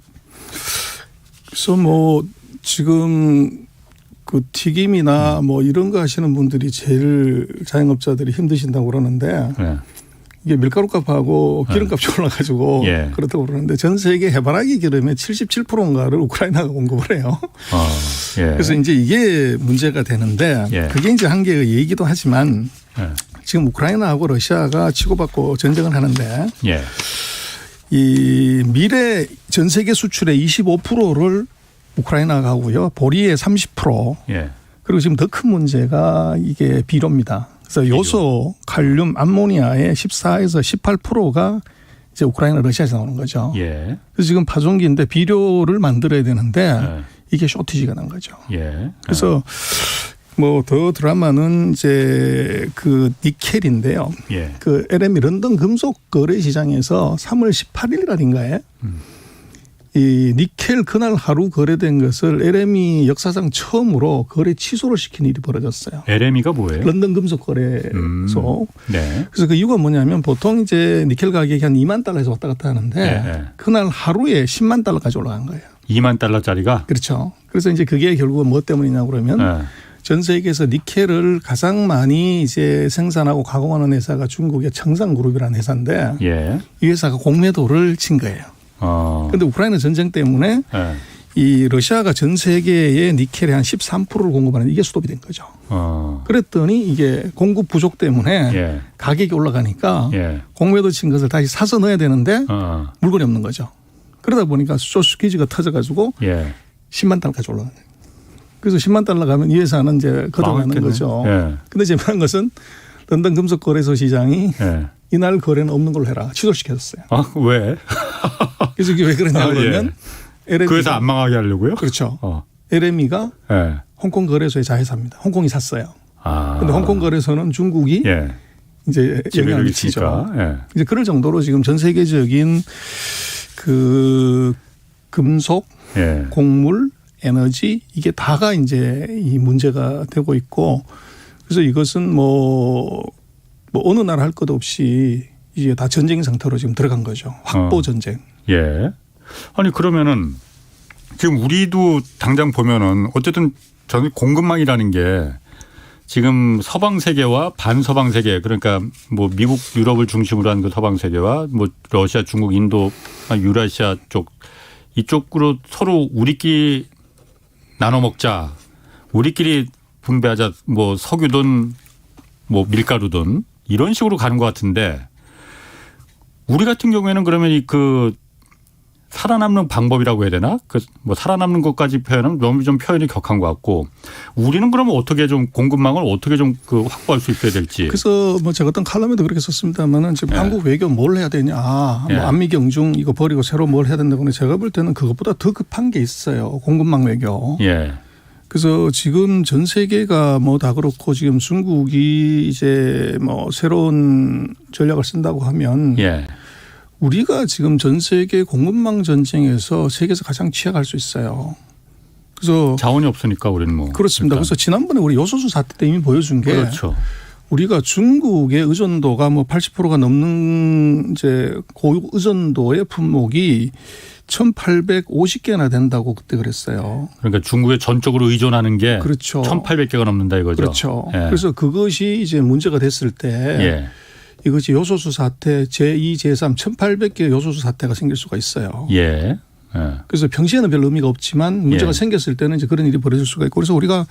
[SPEAKER 3] 그래서 뭐 지금 그 튀김이나 뭐 이런 거 하시는 분들이 제일 자영업자들이 힘드신다고 그러는데
[SPEAKER 1] 네.
[SPEAKER 3] 이게 밀가루값하고 기름값이 올라가지고
[SPEAKER 1] 예.
[SPEAKER 3] 그렇다고 그러는데 전 세계 해바라기 기름의 77%인가를 우크라이나가 공급을 해요.
[SPEAKER 1] 예.
[SPEAKER 3] 그래서 이제 이게 문제가 되는데
[SPEAKER 1] 예.
[SPEAKER 3] 그게 이제 한계의 얘기도 하지만
[SPEAKER 1] 예.
[SPEAKER 3] 지금 우크라이나하고 러시아가 치고받고 전쟁을 하는데
[SPEAKER 1] 예.
[SPEAKER 3] 이 밀의 전 세계 수출의 25%를 우크라이나가 하고요. 보리의 30%.
[SPEAKER 1] 예.
[SPEAKER 3] 그리고 지금 더 큰 문제가 이게 비료입니다. 그래서 요소, 칼륨, 암모니아의 14에서 18%가 이제 우크라이나, 러시아에서 나오는 거죠.
[SPEAKER 1] 예.
[SPEAKER 3] 그래서 지금 파종기인데 비료를 만들어야 되는데
[SPEAKER 1] 예.
[SPEAKER 3] 이게 쇼티지가 난 거죠.
[SPEAKER 1] 예.
[SPEAKER 3] 그래서 뭐 더 드라마는 이제 그 니켈인데요.
[SPEAKER 1] 예.
[SPEAKER 3] 그 LME 런던 금속 거래 시장에서 3월 18일 날인가에 이 니켈 그날 하루 거래된 것을 LME 역사상 처음으로 거래 취소를 시킨 일이 벌어졌어요.
[SPEAKER 1] LME가 뭐예요?
[SPEAKER 3] 런던 금속 거래소.
[SPEAKER 1] 네.
[SPEAKER 3] 그래서 그 이유가 뭐냐면 보통 이제 니켈 가격이 한 2만 달러에서 왔다 갔다 하는데
[SPEAKER 1] 네.
[SPEAKER 3] 그날 하루에 10만 달러까지 올라간 거예요.
[SPEAKER 1] 2만 달러짜리가?
[SPEAKER 3] 그렇죠. 그래서 이제 그게 결국은 뭐 때문이냐 그러면
[SPEAKER 1] 네.
[SPEAKER 3] 전 세계에서 니켈을 가장 많이 이제 생산하고 가공하는 회사가 중국의 청산그룹이라는 회사인데
[SPEAKER 1] 예.
[SPEAKER 3] 이 회사가 공매도를 친 거예요. 그런데 우크라이나 전쟁 때문에
[SPEAKER 1] 예.
[SPEAKER 3] 이 러시아가 전 세계의 니켈의 한 13%를 공급하는 이게 수급이 된 거죠. 그랬더니 이게 공급 부족 때문에
[SPEAKER 1] 예.
[SPEAKER 3] 가격이 올라가니까
[SPEAKER 1] 예.
[SPEAKER 3] 공매도 친 것을 다시 사서 넣어야 되는데
[SPEAKER 1] 어.
[SPEAKER 3] 물건이 없는 거죠. 그러다 보니까 쇼스퀴즈가 터져가지고
[SPEAKER 1] 예.
[SPEAKER 3] 10만 달러까지 올라간 거예요. 그래서 10만 달러 가면 이 회사는 이제 걷어가는
[SPEAKER 1] 망했겠네.
[SPEAKER 3] 거죠.
[SPEAKER 1] 예.
[SPEAKER 3] 근데 재미난 것은 런던 금속거래소 시장이
[SPEAKER 1] 예.
[SPEAKER 3] 이날 거래는 없는 걸로 해라. 취소시켰어요.
[SPEAKER 1] 아, 왜?
[SPEAKER 3] 그래서 이게 왜 그러냐 그러면 LME
[SPEAKER 1] 그 회사 안 망하게 하려고요?
[SPEAKER 3] 그렇죠.
[SPEAKER 1] 어.
[SPEAKER 3] LME가
[SPEAKER 1] 예.
[SPEAKER 3] 홍콩 거래소의 자회사입니다. 홍콩이 샀어요.
[SPEAKER 1] 아.
[SPEAKER 3] 그런데 홍콩 거래소는 중국이
[SPEAKER 1] 예.
[SPEAKER 3] 이제 영향을
[SPEAKER 1] 지배력이
[SPEAKER 3] 미치죠.
[SPEAKER 1] 있으니까. 예.
[SPEAKER 3] 이제 그럴 정도로 지금 전 세계적인 그 금속,
[SPEAKER 1] 예.
[SPEAKER 3] 곡물, 에너지 이게 다가 이제 이 문제가 되고 있고 그래서 이것은 뭐 어느 나라 할 것 없이 이제 다 전쟁 상태로 지금 들어간 거죠. 확보 전쟁.
[SPEAKER 1] 예. 아니 그러면은 지금 우리도 당장 보면은 어쨌든 전 공급망이라는 게 지금 서방 세계와 반서방 세계 그러니까 뭐 미국, 유럽을 중심으로 한 그 서방 세계와 뭐 러시아, 중국, 인도, 유라시아 쪽 이쪽으로 서로 우리끼리 나눠 먹자. 우리끼리 분배하자 뭐 석유든 뭐 밀가루든 이런 식으로 가는 것 같은데 우리 같은 경우에는 그러면 그 살아남는 방법이라고 해야 되나? 그 뭐 살아남는 것까지 표현은 너무 좀 표현이 격한 것 같고 우리는 그러면 어떻게 좀 공급망을 어떻게 좀 그 확보할 수 있어야 될지.
[SPEAKER 3] 그래서 뭐 제가 어떤 칼럼에도 그렇게 썼습니다만은 지금
[SPEAKER 1] 예.
[SPEAKER 3] 한국 외교 뭘 해야 되냐.
[SPEAKER 1] 예.
[SPEAKER 3] 뭐 안미경중 이거 버리고 새로 뭘 해야 된다고 하는데 제가 볼 때는 그것보다 더 급한 게 있어요. 공급망 외교.
[SPEAKER 1] 예.
[SPEAKER 3] 그래서 지금 전 세계가 뭐 다 그렇고 지금 중국이 이제 뭐 새로운 전략을 쓴다고 하면
[SPEAKER 1] 예.
[SPEAKER 3] 우리가 지금 전 세계 공급망 전쟁에서 세계에서 가장 취약할 수 있어요. 그래서
[SPEAKER 1] 자원이 없으니까 우리는 뭐.
[SPEAKER 3] 그렇습니다.
[SPEAKER 1] 그러니까.
[SPEAKER 3] 그래서 지난번에 우리 요소수 사태 때 이미 보여준 게
[SPEAKER 1] 그렇죠.
[SPEAKER 3] 우리가 중국의 의존도가 뭐 80%가 넘는 이제 고의존도의 품목이 1,850개나 된다고 그때 그랬어요.
[SPEAKER 1] 그러니까 중국에 전적으로 의존하는 게
[SPEAKER 3] 그렇죠.
[SPEAKER 1] 1,800개가 넘는다 이거죠.
[SPEAKER 3] 그렇죠.
[SPEAKER 1] 예.
[SPEAKER 3] 그래서 그것이 이제 문제가 됐을 때
[SPEAKER 1] 예.
[SPEAKER 3] 이것이 요소수 사태 제2, 제3 1,800개의 요소수 사태가 생길 수가 있어요.
[SPEAKER 1] 예. 예.
[SPEAKER 3] 그래서 평시에는 별 의미가 없지만 문제가
[SPEAKER 1] 예.
[SPEAKER 3] 생겼을 때는 이제 그런 일이 벌어질 수가 있고 그래서 우리가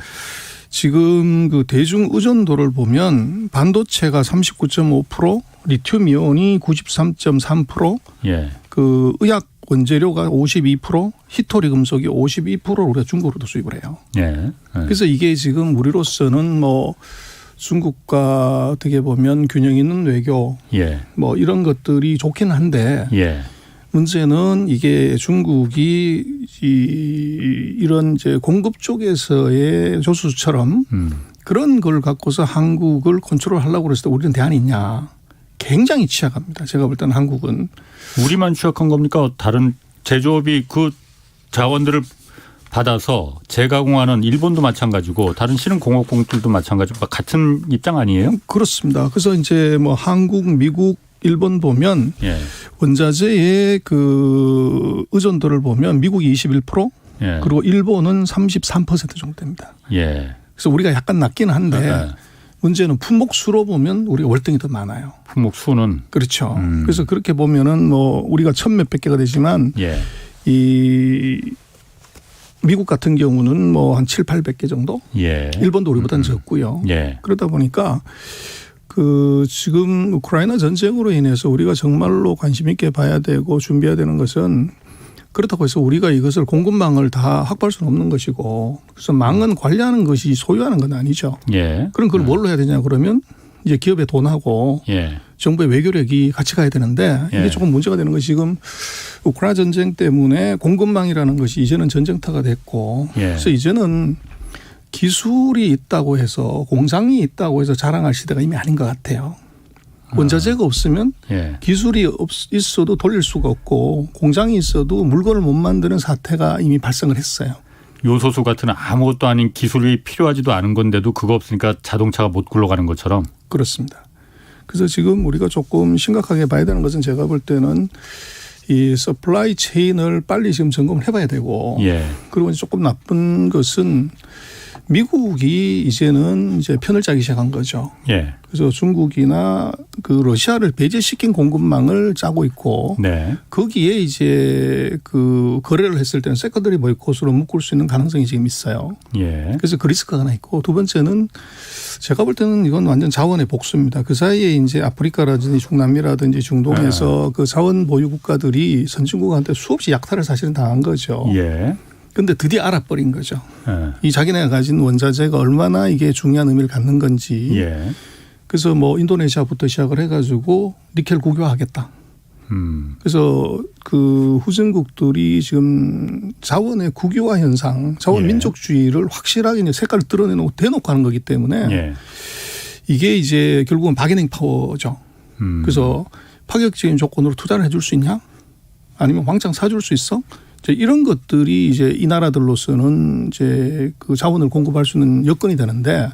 [SPEAKER 3] 지금 그 대중 의존도를 보면 반도체가 39.5%, 리튬 이온이 93.3%,
[SPEAKER 1] 예.
[SPEAKER 3] 그 의약 원재료가 52%, 희토리 금속이 52%를 우리가 중국으로도 수입을 해요.
[SPEAKER 1] 예.
[SPEAKER 3] 그래서 이게 지금 우리로서는 뭐 중국과 어떻게 보면 균형 있는 외교
[SPEAKER 1] 예.
[SPEAKER 3] 뭐 이런 것들이 좋긴 한데
[SPEAKER 1] 예.
[SPEAKER 3] 문제는 이게 중국이 이런 이제 공급 쪽에서의 조수처럼 그런 걸 갖고서 한국을 컨트롤하려고 그랬을 때 우리는 대안이 있냐. 굉장히 취약합니다. 제가 볼 때는 한국은.
[SPEAKER 1] 우리만 취약한 겁니까? 다른 제조업이 그 자원들을 받아서 재가공하는 일본도 마찬가지고 다른 신흥공업국들도 마찬가지고 같은 입장 아니에요?
[SPEAKER 3] 그렇습니다. 그래서 이제 뭐 한국, 미국, 일본 보면
[SPEAKER 1] 예.
[SPEAKER 3] 원자재의 그 의존도를 보면 미국이 21%
[SPEAKER 1] 예.
[SPEAKER 3] 그리고 일본은 33% 정도 됩니다.
[SPEAKER 1] 예.
[SPEAKER 3] 그래서 우리가 약간 낮긴 한데
[SPEAKER 1] 예.
[SPEAKER 3] 문제는 품목 수로 보면 우리가 월등히 더 많아요.
[SPEAKER 1] 품목 수는
[SPEAKER 3] 그렇죠. 그래서 그렇게 보면은 뭐 우리가 1,000몇백 개가 되지만
[SPEAKER 1] 예.
[SPEAKER 3] 이 미국 같은 경우는 뭐 한 7, 800개 정도.
[SPEAKER 1] 예.
[SPEAKER 3] 일본도 우리보다는 적고요.
[SPEAKER 1] 예.
[SPEAKER 3] 그러다 보니까 그 지금 우크라이나 전쟁으로 인해서 우리가 정말로 관심 있게 봐야 되고 준비해야 되는 것은 그렇다고 해서 우리가 이것을 공급망을 다 확보할 수는 없는 것이고 그래서 망은 관리하는 것이 소유하는 건 아니죠.
[SPEAKER 1] 예.
[SPEAKER 3] 그럼 그걸 뭘로 해야 되냐 그러면 이제 기업의 돈하고
[SPEAKER 1] 예.
[SPEAKER 3] 정부의 외교력이 같이 가야 되는데 이게
[SPEAKER 1] 예.
[SPEAKER 3] 조금 문제가 되는 것이 지금 우크라이나 전쟁 때문에 공급망이라는 것이 이제는 전쟁터가 됐고
[SPEAKER 1] 예.
[SPEAKER 3] 그래서 이제는 기술이 있다고 해서 공장이 있다고 해서 자랑할 시대가 이미 아닌 것 같아요. 원자재가 없으면
[SPEAKER 1] 예.
[SPEAKER 3] 기술이 있어도 돌릴 수가 없고 공장이 있어도 물건을 못 만드는 사태가 이미 발생을 했어요.
[SPEAKER 1] 요소수 같은 아무것도 아닌 기술이 필요하지도 않은 건데도 그거 없으니까 자동차가 못 굴러가는 것처럼.
[SPEAKER 3] 그렇습니다. 그래서 지금 우리가 조금 심각하게 봐야 되는 것은 제가 볼 때는 이 서플라이 체인을 빨리 지금 점검을 해봐야 되고
[SPEAKER 1] 예.
[SPEAKER 3] 그리고 이제 조금 나쁜 것은 미국이 이제는 이제 편을 짜기 시작한 거죠.
[SPEAKER 1] 예.
[SPEAKER 3] 그래서 중국이나 그 러시아를 배제시킨 공급망을 짜고 있고
[SPEAKER 1] 네.
[SPEAKER 3] 거기에 이제 그 거래를 했을 때는 세컨더리 보이콧으로 묶을 수 있는 가능성이 지금 있어요.
[SPEAKER 1] 예.
[SPEAKER 3] 그래서 그 리스크가 하나 있고 두 번째는 제가 볼 때는 이건 완전 자원의 복수입니다. 그 사이에 이제 아프리카라든지 중남미라든지 중동에서 그 자원 보유 국가들이 선진국한테 수없이 약탈을 사실은 당한 거죠.
[SPEAKER 1] 예.
[SPEAKER 3] 그런데 드디어 알아버린 거죠.
[SPEAKER 1] 예.
[SPEAKER 3] 이 자기네가 가진 원자재가 얼마나 이게 중요한 의미를 갖는 건지.
[SPEAKER 1] 예.
[SPEAKER 3] 그래서 뭐 인도네시아부터 시작을 해가지고 니켈 국유화하겠다. 그래서 그 후진국들이 지금 자원의 국유화 현상, 자원
[SPEAKER 1] 예.
[SPEAKER 3] 민족주의를 확실하게 이제 색깔을 드러내놓고 대놓고 하는 거기 때문에
[SPEAKER 1] 예.
[SPEAKER 3] 이게 이제 결국은 바게닝 파워죠. 그래서 파격적인 조건으로 투자를 해줄 수 있냐? 아니면 왕창 사줄 수 있어? 이제 이런 것들이 이제 이 나라들로서는 이제 그 자원을 공급할 수 있는 여건이 되는데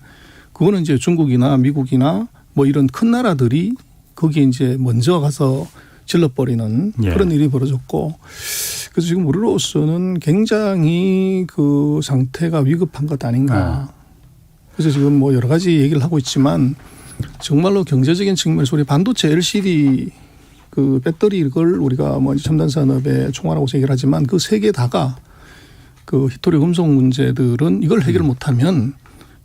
[SPEAKER 3] 그거는 이제 중국이나 미국이나 뭐 이런 큰 나라들이 거기에 이제 먼저 가서 질러버리는
[SPEAKER 1] 예.
[SPEAKER 3] 그런 일이 벌어졌고 그래서 지금 우리로서는 굉장히 그 상태가 위급한 것 아닌가. 그래서 지금 뭐 여러 가지 얘기를 하고 있지만 정말로 경제적인 측면에서 우리 반도체 LCD 그 배터리 이걸 우리가 뭐 첨단 산업의 총괄하고 얘기를 하지만 그 세 개 다가 그 희토리 금속 문제들은 이걸 해결 못하면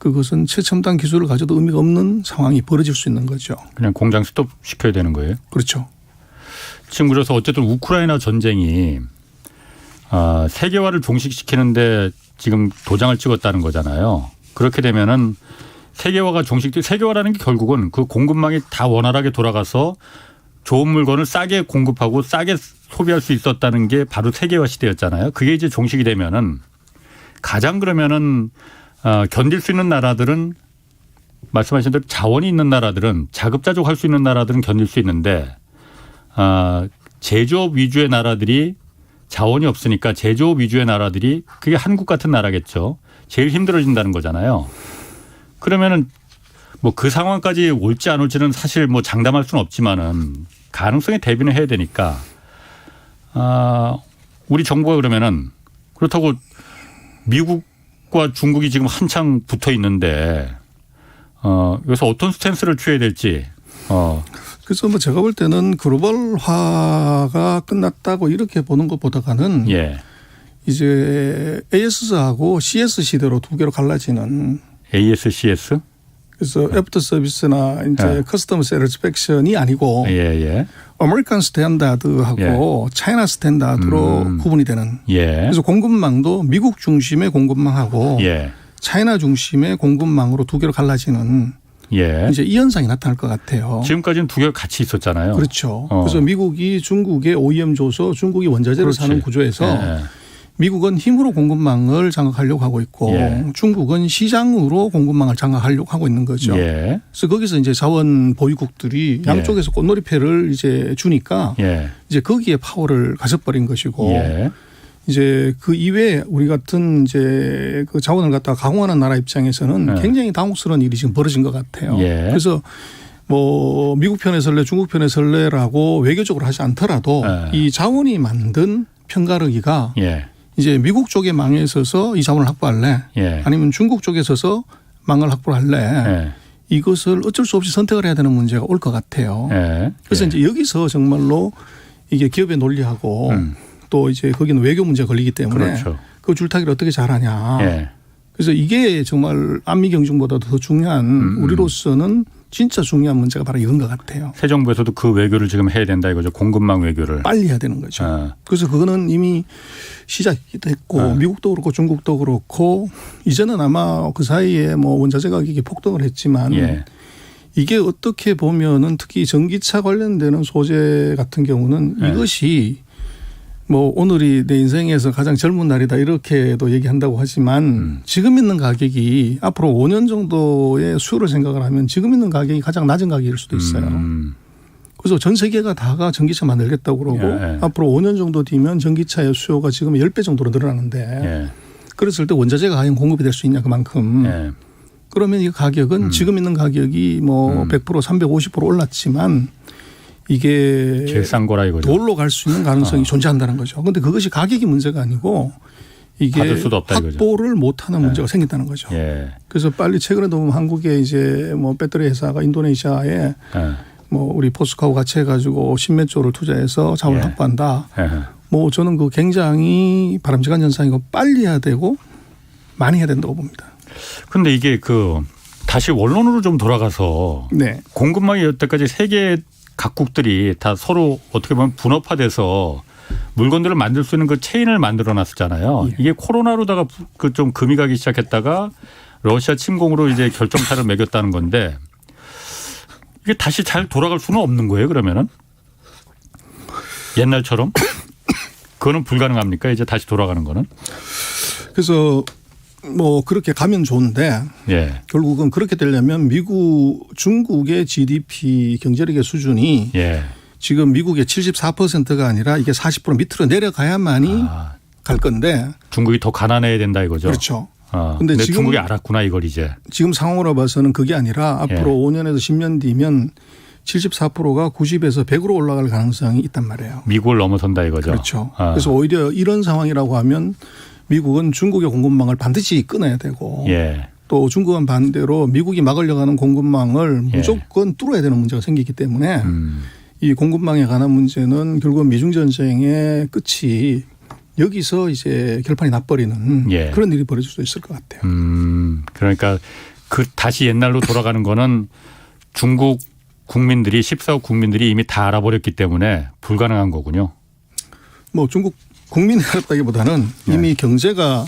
[SPEAKER 3] 그것은 최첨단 기술을 가져도 의미가 없는 상황이 벌어질 수 있는 거죠.
[SPEAKER 1] 그냥 공장 스톱 시켜야 되는 거예요.
[SPEAKER 3] 그렇죠.
[SPEAKER 1] 지금 그래서 어쨌든 우크라이나 전쟁이 세계화를 종식시키는데 지금 도장을 찍었다는 거잖아요. 그렇게 되면은 세계화라는 게 결국은 그 공급망이 다 원활하게 돌아가서 좋은 물건을 싸게 공급하고 싸게 소비할 수 있었다는 게 바로 세계화 시대였잖아요. 그게 이제 종식이 되면은 가장 그러면은 견딜 수 있는 나라들은 말씀하신 대로 자원이 있는 나라들은 자급자족할 수 있는 나라들은 견딜 수 있는데 제조업 위주의 나라들이 자원이 없으니까 제조업 위주의 나라들이 그게 한국 같은 나라겠죠. 제일 힘들어진다는 거잖아요. 그러면은 뭐 그 상황까지 올지 안 올지는 사실 뭐 장담할 수는 없지만은 가능성에 대비는 해야 되니까 우리 정부가 그러면은 그렇다고 미국과 중국이 지금 한창 붙어 있는데 여기서 어떤 스탠스를 취해야 될지.
[SPEAKER 3] 그래서 뭐 제가 볼 때는 글로벌화가 끝났다고 이렇게 보는 것보다는
[SPEAKER 1] 예.
[SPEAKER 3] 이제 AS하고 CS 시대로 두 개로 갈라지는
[SPEAKER 1] AS/CS?
[SPEAKER 3] 그래서 애프터 서비스나 이제 커스터머 세티스팩션이 아니고 아메리칸 스탠다드하고 차이나 스탠다드로 구분이 되는. 그래서 공급망도 미국 중심의 공급망하고 차이나 중심의 공급망으로 두 개로 갈라지는 이제 이 현상이 나타날 것 같아요.
[SPEAKER 1] 지금까지는 두 개가 같이 있었잖아요.
[SPEAKER 3] 그렇죠. 그래서 미국이 중국에 OEM 줘서 중국이 원자재를 사는 구조에서 미국은 힘으로 공급망을 장악하려고 하고 있고 중국은 시장으로 공급망을 장악하려고 하고 있는 거죠. 그래서 거기서 이제 자원 보유국들이 양쪽에서 꽃놀이패를 이제 주니까 이제 거기에 파워를 가져버린 것이고 이제 그 이외에 우리 같은 이제 그 자원을 갖다가 가공하는 나라 입장에서는 굉장히 당혹스러운 일이 지금 벌어진 것 같아요. 그래서 뭐 미국 편에 설레 중국 편에 설레라고 외교적으로 하지 않더라도 이 자원이 만든 편가르기가 이제 미국 쪽에 망에 있어서 이 자원을 확보할래 아니면 중국 쪽에 서서 망을 확보할래 이것을 어쩔 수 없이 선택을 해야 되는 문제가 올 것 같아요. 그래서 이제 여기서 정말로 이게 기업의 논리하고 또 이제 거기는 외교 문제가 걸리기 때문에 그 줄타기를 어떻게 잘하냐. 그래서 이게 정말 안미 경중보다도 더 중요한 우리로서는 진짜 중요한 문제가 바로 이건 것 같아요.
[SPEAKER 1] 새 정부에서도 그 외교를 지금 해야 된다 이거죠. 공급망 외교를.
[SPEAKER 3] 빨리 해야 되는 거죠. 그래서 그거는 이미 시작이 됐고 미국도 그렇고 중국도 그렇고 이제는 아마 그 사이에 뭐 원자재 가격이 폭등을 했지만 이게 어떻게 보면은 특히 전기차 관련되는 소재 같은 경우는 이것이 뭐 오늘이 내 인생에서 가장 젊은 날이다 이렇게도 얘기한다고 하지만 지금 있는 가격이 앞으로 5년 정도의 수요를 생각을 하면 지금 있는 가격이 가장 낮은 가격일 수도 있어요. 그래서 전 세계가 다가 전기차 만들겠다고 그러고 앞으로 5년 정도 뒤면 전기차의 수요가 지금 10배 정도로 늘어나는데 그랬을 때 원자재가 과연 공급이 될 수 있냐 그만큼. 그러면 이 가격은 지금 있는 가격이 뭐 100% 350% 올랐지만 이게
[SPEAKER 1] 제일 싼 거라 이거죠.
[SPEAKER 3] 돌로 갈 수 있는 가능성이 존재한다는 거죠. 그런데 그것이 가격이 문제가 아니고 이게
[SPEAKER 1] 받을 수도 없다
[SPEAKER 3] 확보를
[SPEAKER 1] 이거죠.
[SPEAKER 3] 못하는 문제가 생긴다는 거죠. 그래서 빨리 최근에도 보면 한국의 이제 뭐 배터리 회사가 인도네시아에 뭐 우리 포스코하고 같이 해가지고 10몇 조를 투자해서 자원을 확보한다. 뭐 저는 그 굉장히 바람직한 현상이고 빨리 해야 되고 많이 해야 된다고 봅니다.
[SPEAKER 1] 그런데 이게 그 다시 원론으로 좀 돌아가서 공급망이 여태까지 세계 각국들이 다 서로 어떻게 보면 분업화돼서 물건들을 만들 수 있는 그 체인을 만들어 놨었잖아요. 이게 코로나로다가 그 좀 금이 가기 시작했다가 러시아 침공으로 이제 결정타를 매겼다는 건데 이게 다시 잘 돌아갈 수는 없는 거예요, 그러면은? 옛날처럼? 그거는 불가능합니까? 이제 다시 돌아가는 거는?
[SPEAKER 3] 그래서 뭐 그렇게 가면 좋은데 결국은 그렇게 되려면 중국의 GDP 경제력의 수준이 지금 미국의 74%가 아니라 이게 40% 밑으로 내려가야만이 갈 건데
[SPEAKER 1] 중국이 더 가난해야 된다 이거죠.
[SPEAKER 3] 그렇죠.
[SPEAKER 1] 근데 지금 중국이 알았구나 이걸 이제.
[SPEAKER 3] 지금 상황으로 봐서는 그게 아니라 앞으로 5년에서 10년 뒤면 74%가 90에서 100으로 올라갈 가능성이 있단 말이에요.
[SPEAKER 1] 미국을 넘어선다 이거죠.
[SPEAKER 3] 그렇죠. 그래서 오히려 이런 상황이라고 하면 미국은 중국의 공급망을 반드시 끊어야 되고 또 중국은 반대로 미국이 막으려고 하는 공급망을 무조건 뚫어야 되는 문제가 생기기 때문에 이 공급망에 관한 문제는 결국은 미중전쟁의 끝이 여기서 이제 결판이 나버리는 그런 일이 벌어질 수 있을 것 같아요.
[SPEAKER 1] 그러니까 그 다시 옛날로 돌아가는 거는 중국 국민들이 14억 국민들이 이미 다 알아버렸기 때문에 불가능한 거군요.
[SPEAKER 3] 뭐 중국 국민이 알았다기보다는 이미 경제가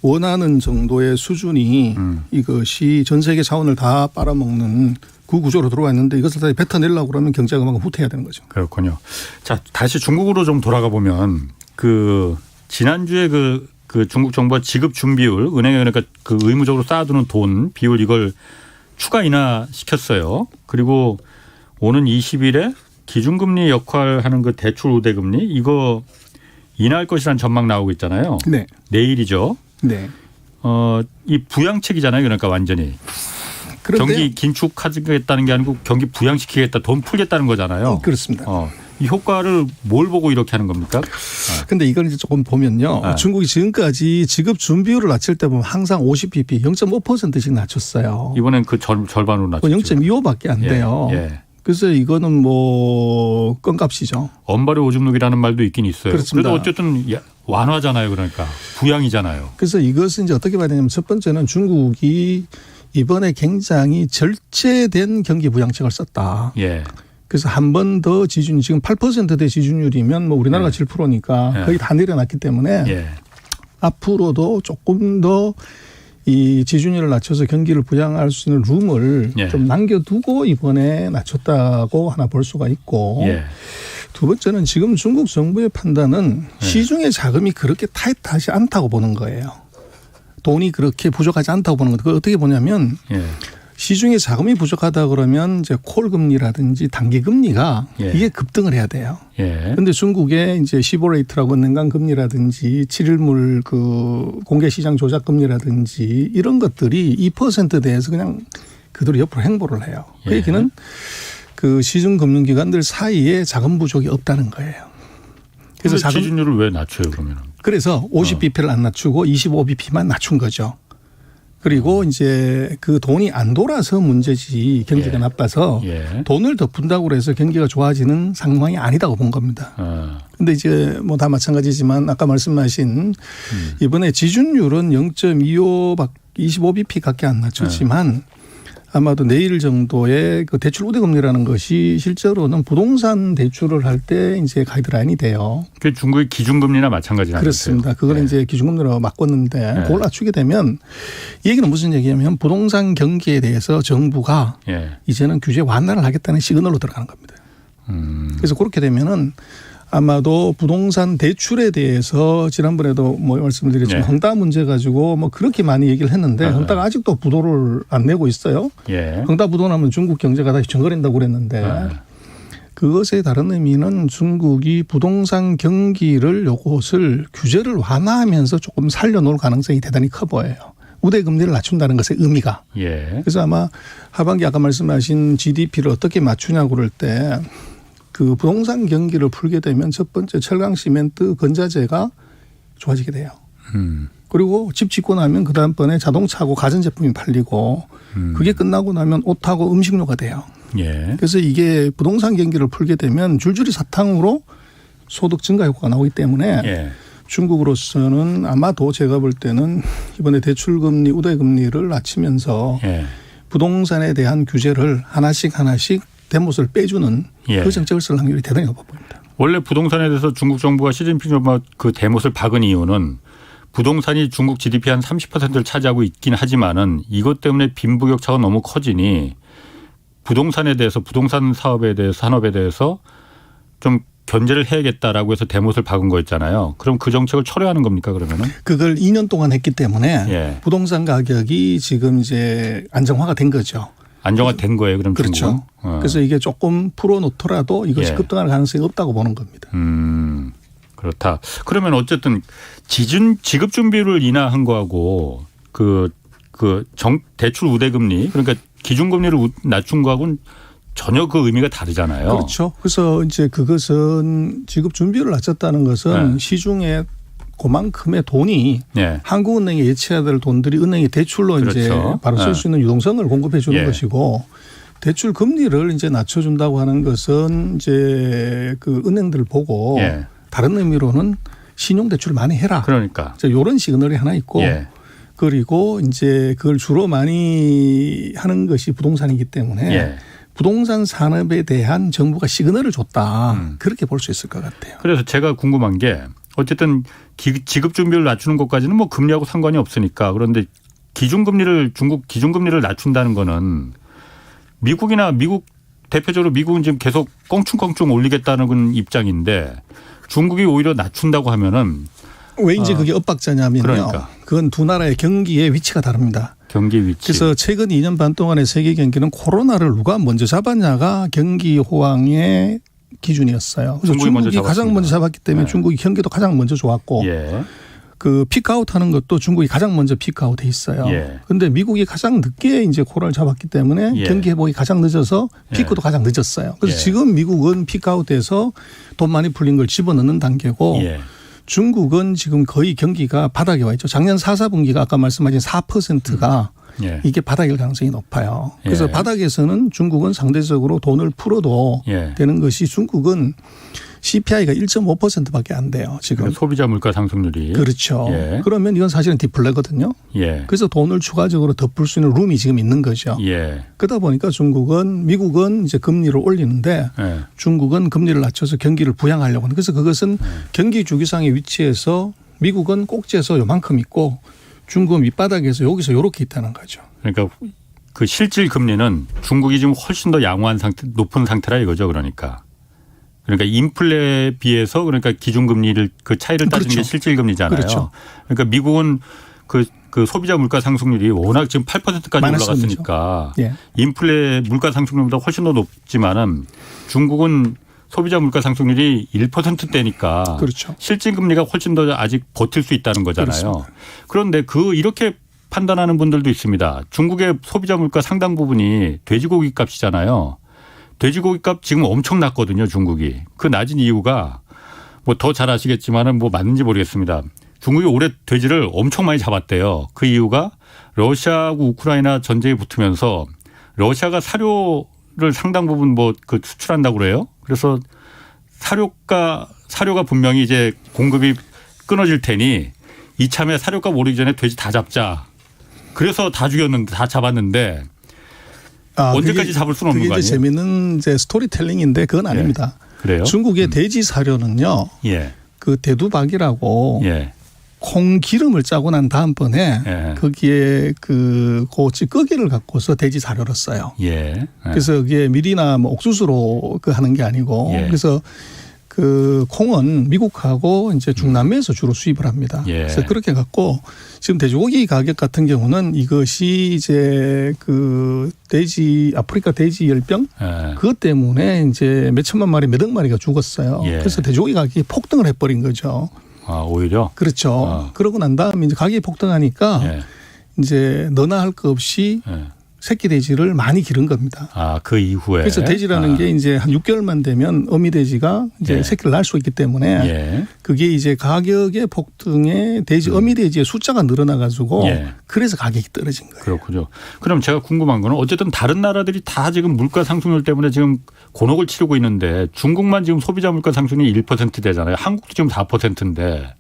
[SPEAKER 3] 원하는 정도의 수준이 이것이 전 세계 자원을 다 빨아먹는 그 구조로 들어와 있는데 이것을 다시 뱉어내려고 그러면 경제가 그만큼 후퇴해야 되는 거죠.
[SPEAKER 1] 그렇군요. 자, 다시 중국으로 좀 돌아가 보면 그 지난주에 그 중국 정부가 지급 준비율 은행에 그러니까 그 의무적으로 쌓아두는 돈 비율 이걸 추가 인하시켰어요. 그리고 오는 20일에 기준금리 역할하는 그 대출 우대금리 이거 인하할 것이라는 전망 나오고 있잖아요.
[SPEAKER 3] 네.
[SPEAKER 1] 내일이죠.
[SPEAKER 3] 네.
[SPEAKER 1] 이 부양책이잖아요. 그러니까 완전히. 경기 긴축하겠다는 게 아니고 경기 부양시키겠다, 돈 풀겠다는 거잖아요.
[SPEAKER 3] 그렇습니다.
[SPEAKER 1] 이 효과를 뭘 보고 이렇게 하는 겁니까?
[SPEAKER 3] 그런데 이걸 이제 조금 보면요. 중국이 지금까지 지급 준비율을 낮출 때 보면 항상 50bp, 0.5%씩 낮췄어요.
[SPEAKER 1] 이번엔 그 절반으로 낮췄죠.
[SPEAKER 3] 0.25밖에 안 돼요.
[SPEAKER 1] 예.
[SPEAKER 3] 그래서 이거는 뭐 껌값이죠.
[SPEAKER 1] 엄발의 오줌누기라는 말도 있긴 있어요.
[SPEAKER 3] 그렇습니다.
[SPEAKER 1] 그래도 어쨌든 완화잖아요. 그러니까 부양이잖아요.
[SPEAKER 3] 그래서 이것은 이제 어떻게 봐야 되냐면 첫 번째는 중국이 이번에 굉장히 절제된 경기 부양책을 썼다.
[SPEAKER 1] 예.
[SPEAKER 3] 그래서 한 번 더 지준 지금 8%대 지준율이면 뭐 우리나라가 7%니까 거의 다 내려놨기 때문에 앞으로도 조금 더 이 지준율을 낮춰서 경기를 부양할 수 있는 룸을 좀 남겨두고 이번에 낮췄다고 하나 볼 수가 있고 두 번째는 지금 중국 정부의 판단은 시중의 자금이 그렇게 타이트하지 않다고 보는 거예요. 돈이 그렇게 부족하지 않다고 보는 건데 그걸 어떻게 보냐면 시중에 자금이 부족하다 그러면 이제 콜 금리라든지 단기 금리가 이게 급등을 해야 돼요. 그런데 중국의 이제 시보 레이트라고 은행간 금리라든지 7일물 그 공개 시장 조작 금리라든지 이런 것들이 2%대에서 그냥 그대로 옆으로 행보를 해요. 그 얘기는 그 시중 금융기관들 사이에 자금 부족이 없다는 거예요.
[SPEAKER 1] 그래서 지준율을 왜 낮춰요 그러면?
[SPEAKER 3] 그래서 50bp를 안 낮추고 25bp만 낮춘 거죠. 그리고 이제 그 돈이 안 돌아서 문제지 경기가 나빠서 돈을 더 푼다고 해서 경기가 좋아지는 상황이 아니다고 본 겁니다. 그런데 이제 뭐 다 마찬가지지만 아까 말씀하신 이번에 지준율은 0.25bp밖에 안 낮췄지만 아마도 내일 정도의 그 대출 우대금리라는 것이 실제로는 부동산 대출을 할 때 이제 가이드라인이 돼요.
[SPEAKER 1] 그 중국의 기준금리나 마찬가지라면서요.
[SPEAKER 3] 그렇습니다. 그걸 이제 기준금리로 바꿨는데 그걸 낮추게 되면 이 얘기는 무슨 얘기냐면 부동산 경기에 대해서 정부가 이제는 규제 완화를 하겠다는 시그널로 들어가는 겁니다. 그래서 그렇게 되면은 아마도 부동산 대출에 대해서 지난번에도 뭐 말씀을 드렸지만 헝다 문제 가지고 뭐 그렇게 많이 얘기를 했는데 헝다가 아직도 부도를 안 내고 있어요. 헝다 부도 나면 중국 경제가 다시 정거린다고 그랬는데 그것의 다른 의미는 중국이 부동산 경기를 요것을 규제를 완화하면서 조금 살려놓을 가능성이 대단히 커 보여요. 우대금리를 낮춘다는 것의 의미가. 그래서 아마 하반기 아까 말씀하신 GDP를 어떻게 맞추냐고 그럴 때 그 부동산 경기를 풀게 되면 첫 번째 철강 시멘트 건자재가 좋아지게 돼요. 그리고 집 짓고 나면 그 다음번에 자동차하고 가전제품이 팔리고 그게 끝나고 나면 옷하고 음식료가 돼요. 그래서 이게 부동산 경기를 풀게 되면 줄줄이 사탕으로 소득 증가 효과가 나오기 때문에 중국으로서는 아마도 제가 볼 때는 이번에 대출금리 우대금리를 낮추면서 부동산에 대한 규제를 하나씩 대못을 빼주는 그 정책을 쓸 확률이 대단히 높아 보입니다.
[SPEAKER 1] 원래 부동산에 대해서 중국 정부가 시진핑 정부가 그 대못을 박은 이유는 부동산이 중국 GDP 한 30%를 차지하고 있긴 하지만은 이것 때문에 빈부격차가 너무 커지니 부동산에 대해서 부동산 사업에 대해서 산업에 대해서 좀 견제를 해야겠다라고 해서 대못을 박은 거였잖아요. 그럼 그 정책을 철회하는 겁니까 그러면은?
[SPEAKER 3] 그걸 2년 동안 했기 때문에 부동산 가격이 지금 이제 안정화가 된 거죠.
[SPEAKER 1] 안정화된 거예요, 그럼
[SPEAKER 3] 그렇죠. 그래서 이게 조금 풀어놓더라도 이것이 급등할 가능성이 없다고 보는 겁니다.
[SPEAKER 1] 그렇다. 그러면 어쨌든 지급 준비율을 인하한 거하고 대출 우대금리 그러니까 기준금리를 낮춘 거하고는 전혀 그 의미가 다르잖아요.
[SPEAKER 3] 그렇죠. 그래서 이제 그것은 지급 준비율을 낮췄다는 것은 시중에 그만큼의 돈이 한국은행에 예치해야 될 돈들이 은행이 대출로 이제 바로 쓸 수 있는 유동성을 공급해 주는 것이고 대출 금리를 이제 낮춰준다고 하는 것은 이제 그 은행들 보고 다른 의미로는 신용 대출을 많이 해라.
[SPEAKER 1] 그러니까
[SPEAKER 3] 이런 시그널이 하나 있고 그리고 이제 그걸 주로 많이 하는 것이 부동산이기 때문에
[SPEAKER 1] 예.
[SPEAKER 3] 부동산 산업에 대한 정부가 시그널을 줬다. 그렇게 볼 수 있을 것 같아요.
[SPEAKER 1] 그래서 제가 궁금한 게 어쨌든 지급 준비를 낮추는 것까지는 뭐 금리하고 상관이 없으니까 그런데 중국 기준금리를 낮춘다는 거는 미국 대표적으로 미국은 지금 계속 껑충껑충 올리겠다는 입장인데 중국이 오히려 낮춘다고 하면은
[SPEAKER 3] 왜 이제 그게 엇박자냐면요.
[SPEAKER 1] 그러니까.
[SPEAKER 3] 그건 두 나라의 경기의 위치가 다릅니다.
[SPEAKER 1] 경기 위치.
[SPEAKER 3] 그래서 최근 2년 반 동안의 세계 경기는 코로나를 누가 먼저 잡았냐가 경기 호황의 기준이었어요. 그래서 중국이 가장 먼저 잡았기 때문에
[SPEAKER 1] 네.
[SPEAKER 3] 중국이 경기도 가장 먼저 좋았고
[SPEAKER 1] 예.
[SPEAKER 3] 그 피크아웃 하는 것도 중국이 가장 먼저 피크아웃 돼 있어요. 그런데
[SPEAKER 1] 예.
[SPEAKER 3] 미국이 가장 늦게 이제 코로나를 잡았기 때문에
[SPEAKER 1] 예.
[SPEAKER 3] 경기 회복이 가장 늦어서 피크도 가장 늦었어요. 그래서
[SPEAKER 1] 예.
[SPEAKER 3] 지금 미국은 피크아웃돼서 돈 많이 풀린 걸 집어넣는 단계고
[SPEAKER 1] 예.
[SPEAKER 3] 중국은 지금 거의 경기가 바닥에 와 있죠. 작년 4, 4분기가 아까 말씀하신 4%가
[SPEAKER 1] 예.
[SPEAKER 3] 이게 바닥일 가능성이 높아요. 그래서
[SPEAKER 1] 예.
[SPEAKER 3] 바닥에서는 중국은 상대적으로 돈을 풀어도
[SPEAKER 1] 예.
[SPEAKER 3] 되는 것이 중국은 CPI가 1.5%밖에 안 돼요. 지금.
[SPEAKER 1] 그러니까 소비자 물가 상승률이.
[SPEAKER 3] 그렇죠.
[SPEAKER 1] 예.
[SPEAKER 3] 그러면 이건 사실은 디플레거든요.
[SPEAKER 1] 예.
[SPEAKER 3] 그래서 돈을 추가적으로 덮을 수 있는 룸이 지금 있는 거죠.
[SPEAKER 1] 예.
[SPEAKER 3] 그러다 보니까 미국은 이제 금리를 올리는데
[SPEAKER 1] 예.
[SPEAKER 3] 중국은 금리를 낮춰서 경기를 부양하려고 하는. 그래서 그것은 경기 주기상의 위치에서 미국은 꼭지에서 요만큼 있고 중국은 밑바닥에서 여기서 요렇게 있다는 거죠.
[SPEAKER 1] 그러니까 그 실질 금리는 중국이 지금 훨씬 더 양호한 높은 상태라 이거죠. 그러니까 인플레에 비해서 그러니까 기준금리를 그 차이를 따지는
[SPEAKER 3] 그렇죠.
[SPEAKER 1] 게 실질 금리잖아요.
[SPEAKER 3] 그렇죠.
[SPEAKER 1] 그러니까 미국은 그 소비자 물가 상승률이 워낙 지금 8%까지 올라갔으니까
[SPEAKER 3] 예.
[SPEAKER 1] 인플레 물가 상승률보다 훨씬 더 높지만은 중국은 소비자 물가 상승률이 1%대니까
[SPEAKER 3] 그렇죠.
[SPEAKER 1] 실질 금리가 훨씬 더 아직 버틸 수 있다는 거잖아요.
[SPEAKER 3] 그렇습니다.
[SPEAKER 1] 그런데 이렇게 판단하는 분들도 있습니다. 중국의 소비자 물가 상당 부분이 돼지고기 값이잖아요. 돼지고기 값 지금 엄청 낮거든요, 중국이. 그 낮은 이유가 뭐 더 잘 아시겠지만은 뭐 맞는지 모르겠습니다. 중국이 올해 돼지를 엄청 많이 잡았대요. 그 이유가 러시아하고 우크라이나 전쟁이 붙으면서 러시아가 사료를 상당 부분 수출한다고 그래요. 그래서 사료가 분명히 이제 공급이 끊어질 테니 이참에 사료값 오르기 전에 돼지 다 잡자. 그래서 다 잡았는데 언제까지 잡을 수는 없는 거
[SPEAKER 3] 그게 이제
[SPEAKER 1] 아니에요?
[SPEAKER 3] 재미있는 이제 스토리텔링인데 그건 아닙니다.
[SPEAKER 1] 그래요?
[SPEAKER 3] 중국의 돼지 사료는요.
[SPEAKER 1] 예.
[SPEAKER 3] 그 대두박이라고
[SPEAKER 1] 예.
[SPEAKER 3] 콩 기름을 짜고 난 다음번에
[SPEAKER 1] 예.
[SPEAKER 3] 거기에 그 찌꺼기를 갖고서 돼지 사료를 써요.
[SPEAKER 1] 예.
[SPEAKER 3] 그래서 그게 밀이나 뭐 옥수수로 하는 게 아니고
[SPEAKER 1] 예.
[SPEAKER 3] 그래서 그 콩은 미국하고 이제 중남미에서 주로 수입을 합니다.
[SPEAKER 1] 예.
[SPEAKER 3] 그래서 그렇게 갖고 지금 돼지고기 가격 같은 경우는 이것이 이제 그 아프리카 돼지 열병
[SPEAKER 1] 예.
[SPEAKER 3] 그것 때문에 이제 몇 천만 마리 몇 억 마리가 죽었어요.
[SPEAKER 1] 예.
[SPEAKER 3] 그래서 돼지고기 가격이 폭등을 해버린 거죠.
[SPEAKER 1] 아, 오히려?
[SPEAKER 3] 그렇죠. 그러고 난 다음에 이제 가격이 폭등하니까
[SPEAKER 1] 예.
[SPEAKER 3] 이제 너나 할 거 없이
[SPEAKER 1] 예.
[SPEAKER 3] 새끼 돼지를 많이 기른 겁니다.
[SPEAKER 1] 아, 그 이후에.
[SPEAKER 3] 그래서 돼지라는 게 이제 한 6개월만 되면 어미 돼지가 이제
[SPEAKER 1] 예.
[SPEAKER 3] 새끼를 낳을 수 있기 때문에
[SPEAKER 1] 예.
[SPEAKER 3] 그게 이제 가격의 폭등에 어미 돼지의 숫자가 늘어나 가지고
[SPEAKER 1] 예.
[SPEAKER 3] 그래서 가격이 떨어진 거예요.
[SPEAKER 1] 그렇군요. 그럼 제가 궁금한 거는 어쨌든 다른 나라들이 다 지금 물가 상승률 때문에 지금 곤혹을 치르고 있는데 중국만 지금 소비자 물가 상승이 1%대잖아요. 한국도 지금 4%인데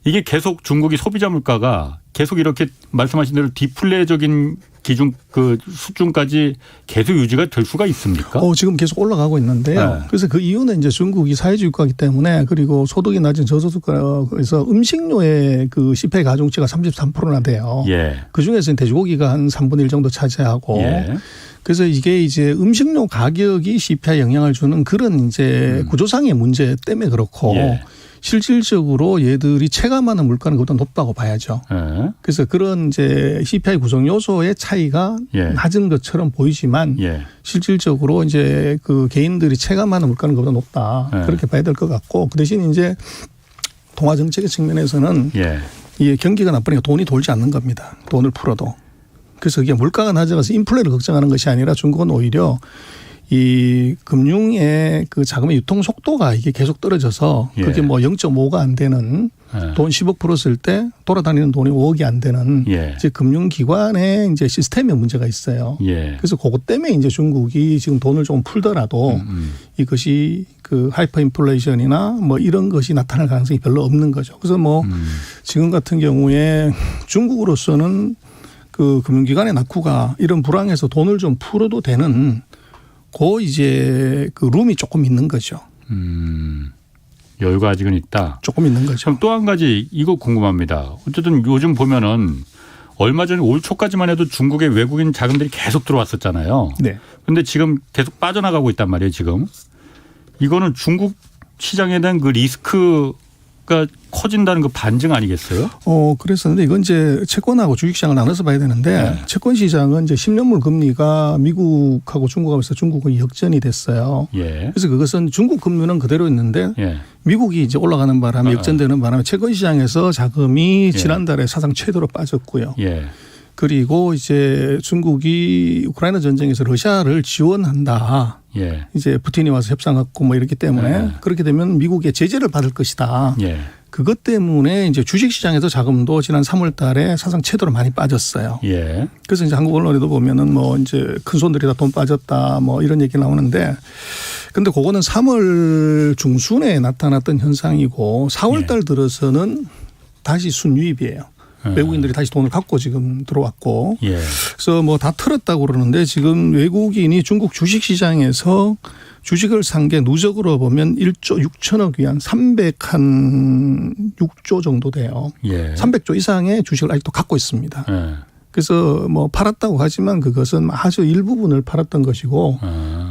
[SPEAKER 1] 이게 계속 중국이 소비자 물가가 계속 이렇게 말씀하신 대로 디플레적인 기준 그 수준까지 계속 유지가 될 수가 있습니까?
[SPEAKER 3] 지금 계속 올라가고 있는데요.
[SPEAKER 1] 네.
[SPEAKER 3] 그래서 그 이유는 이제 중국이 사회주의 국가이기 때문에 그리고 소득이 낮은 저소득국가에서 음식료의 그 CPI 가중치가 33%나 돼요.
[SPEAKER 1] 예.
[SPEAKER 3] 그 중에서는 돼지고기가 한 3분의 1 정도 차지하고
[SPEAKER 1] 예.
[SPEAKER 3] 그래서 이게 이제 음식료 가격이 CPI에 영향을 주는 그런 이제 구조상의 문제 때문에 그렇고
[SPEAKER 1] 예.
[SPEAKER 3] 실질적으로 얘들이 체감하는 물가는 그보다 높다고 봐야죠.
[SPEAKER 1] 예.
[SPEAKER 3] 그래서 그런 이제 CPI 구성 요소의 차이가
[SPEAKER 1] 예.
[SPEAKER 3] 낮은 것처럼 보이지만
[SPEAKER 1] 예.
[SPEAKER 3] 실질적으로 이제 그 개인들이 체감하는 물가는 그보다 높다.
[SPEAKER 1] 예.
[SPEAKER 3] 그렇게 봐야 될 것 같고 그 대신 이제 통화 정책의 측면에서는
[SPEAKER 1] 예.
[SPEAKER 3] 이 경기가 나쁘니까 돈이 돌지 않는 겁니다. 돈을 풀어도. 그래서 이게 물가가 낮아가서 인플레를 걱정하는 것이 아니라 중국은 오히려 이 금융의 그 자금의 유통 속도가 이게 계속 떨어져서
[SPEAKER 1] 예.
[SPEAKER 3] 그게 뭐 0.5가 안 되는
[SPEAKER 1] 예.
[SPEAKER 3] 돈 10억 풀었을 때 돌아다니는 돈이 5억이 안 되는
[SPEAKER 1] 예.
[SPEAKER 3] 이제 금융기관의 이제 시스템에 문제가 있어요.
[SPEAKER 1] 예.
[SPEAKER 3] 그래서 그것 때문에 이제 중국이 지금 돈을 좀 풀더라도 이것이 그 하이퍼 인플레이션이나 뭐 이런 것이 나타날 가능성이 별로 없는 거죠. 그래서 뭐 지금 같은 경우에 중국으로서는 그 금융기관의 낙후가 이런 불황에서 돈을 좀 풀어도 되는 이제 그 룸이 조금 있는 거죠.
[SPEAKER 1] 여유가 아직은 있다.
[SPEAKER 3] 조금 있는 거죠.
[SPEAKER 1] 그럼 또 한 가지 이거 궁금합니다. 어쨌든 요즘 보면은 얼마 전에 올 초까지만 해도 중국에 외국인 자금들이 계속 들어왔었잖아요.
[SPEAKER 3] 네.
[SPEAKER 1] 그런데 지금 계속 빠져나가고 있단 말이에요. 지금 이거는 중국 시장에 대한 그 리스크가 커진다는 그 반증 아니겠어요?
[SPEAKER 3] 그랬었는데 이건 이제 채권하고 주식시장을 나눠서 봐야 되는데
[SPEAKER 1] 네.
[SPEAKER 3] 채권 시장은 이제 10년물 금리가 미국하고 중국하고서 중국은 역전이 됐어요.
[SPEAKER 1] 예.
[SPEAKER 3] 그래서 그것은 중국 금리는 그대로 있는데
[SPEAKER 1] 예.
[SPEAKER 3] 미국이 이제 올라가는 바람에 역전되는 바람에 채권 시장에서 자금이
[SPEAKER 1] 예.
[SPEAKER 3] 지난달에 사상 최대로 빠졌고요.
[SPEAKER 1] 예.
[SPEAKER 3] 그리고 이제 중국이 우크라이나 전쟁에서 러시아를 지원한다.
[SPEAKER 1] 예.
[SPEAKER 3] 이제 푸틴이 와서 협상하고 뭐 이렇기 때문에
[SPEAKER 1] 예.
[SPEAKER 3] 그렇게 되면 미국의 제재를 받을 것이다.
[SPEAKER 1] 예.
[SPEAKER 3] 그것 때문에 이제 주식시장에서 자금도 지난 3월 달에 사상 최대로 많이 빠졌어요.
[SPEAKER 1] 예.
[SPEAKER 3] 그래서 이제 한국 언론에도 보면은 뭐 이제 큰 손들이 다 돈 빠졌다 뭐 이런 얘기 나오는데 근데 그거는 3월 중순에 나타났던 현상이고 4월 달 들어서는 다시 순유입이에요. 외국인들이 다시 돈을 갖고 지금 들어왔고
[SPEAKER 1] 예. 그래서
[SPEAKER 3] 뭐 다 털었다고 그러는데 지금 외국인이 중국 주식시장에서 주식을 산 게 누적으로 보면 1조 6천억 위안 306조 정도 돼요.
[SPEAKER 1] 예.
[SPEAKER 3] 300조 이상의 주식을 아직도 갖고 있습니다.
[SPEAKER 1] 예.
[SPEAKER 3] 그래서 뭐 팔았다고 하지만 그것은 아주 일부분을 팔았던 것이고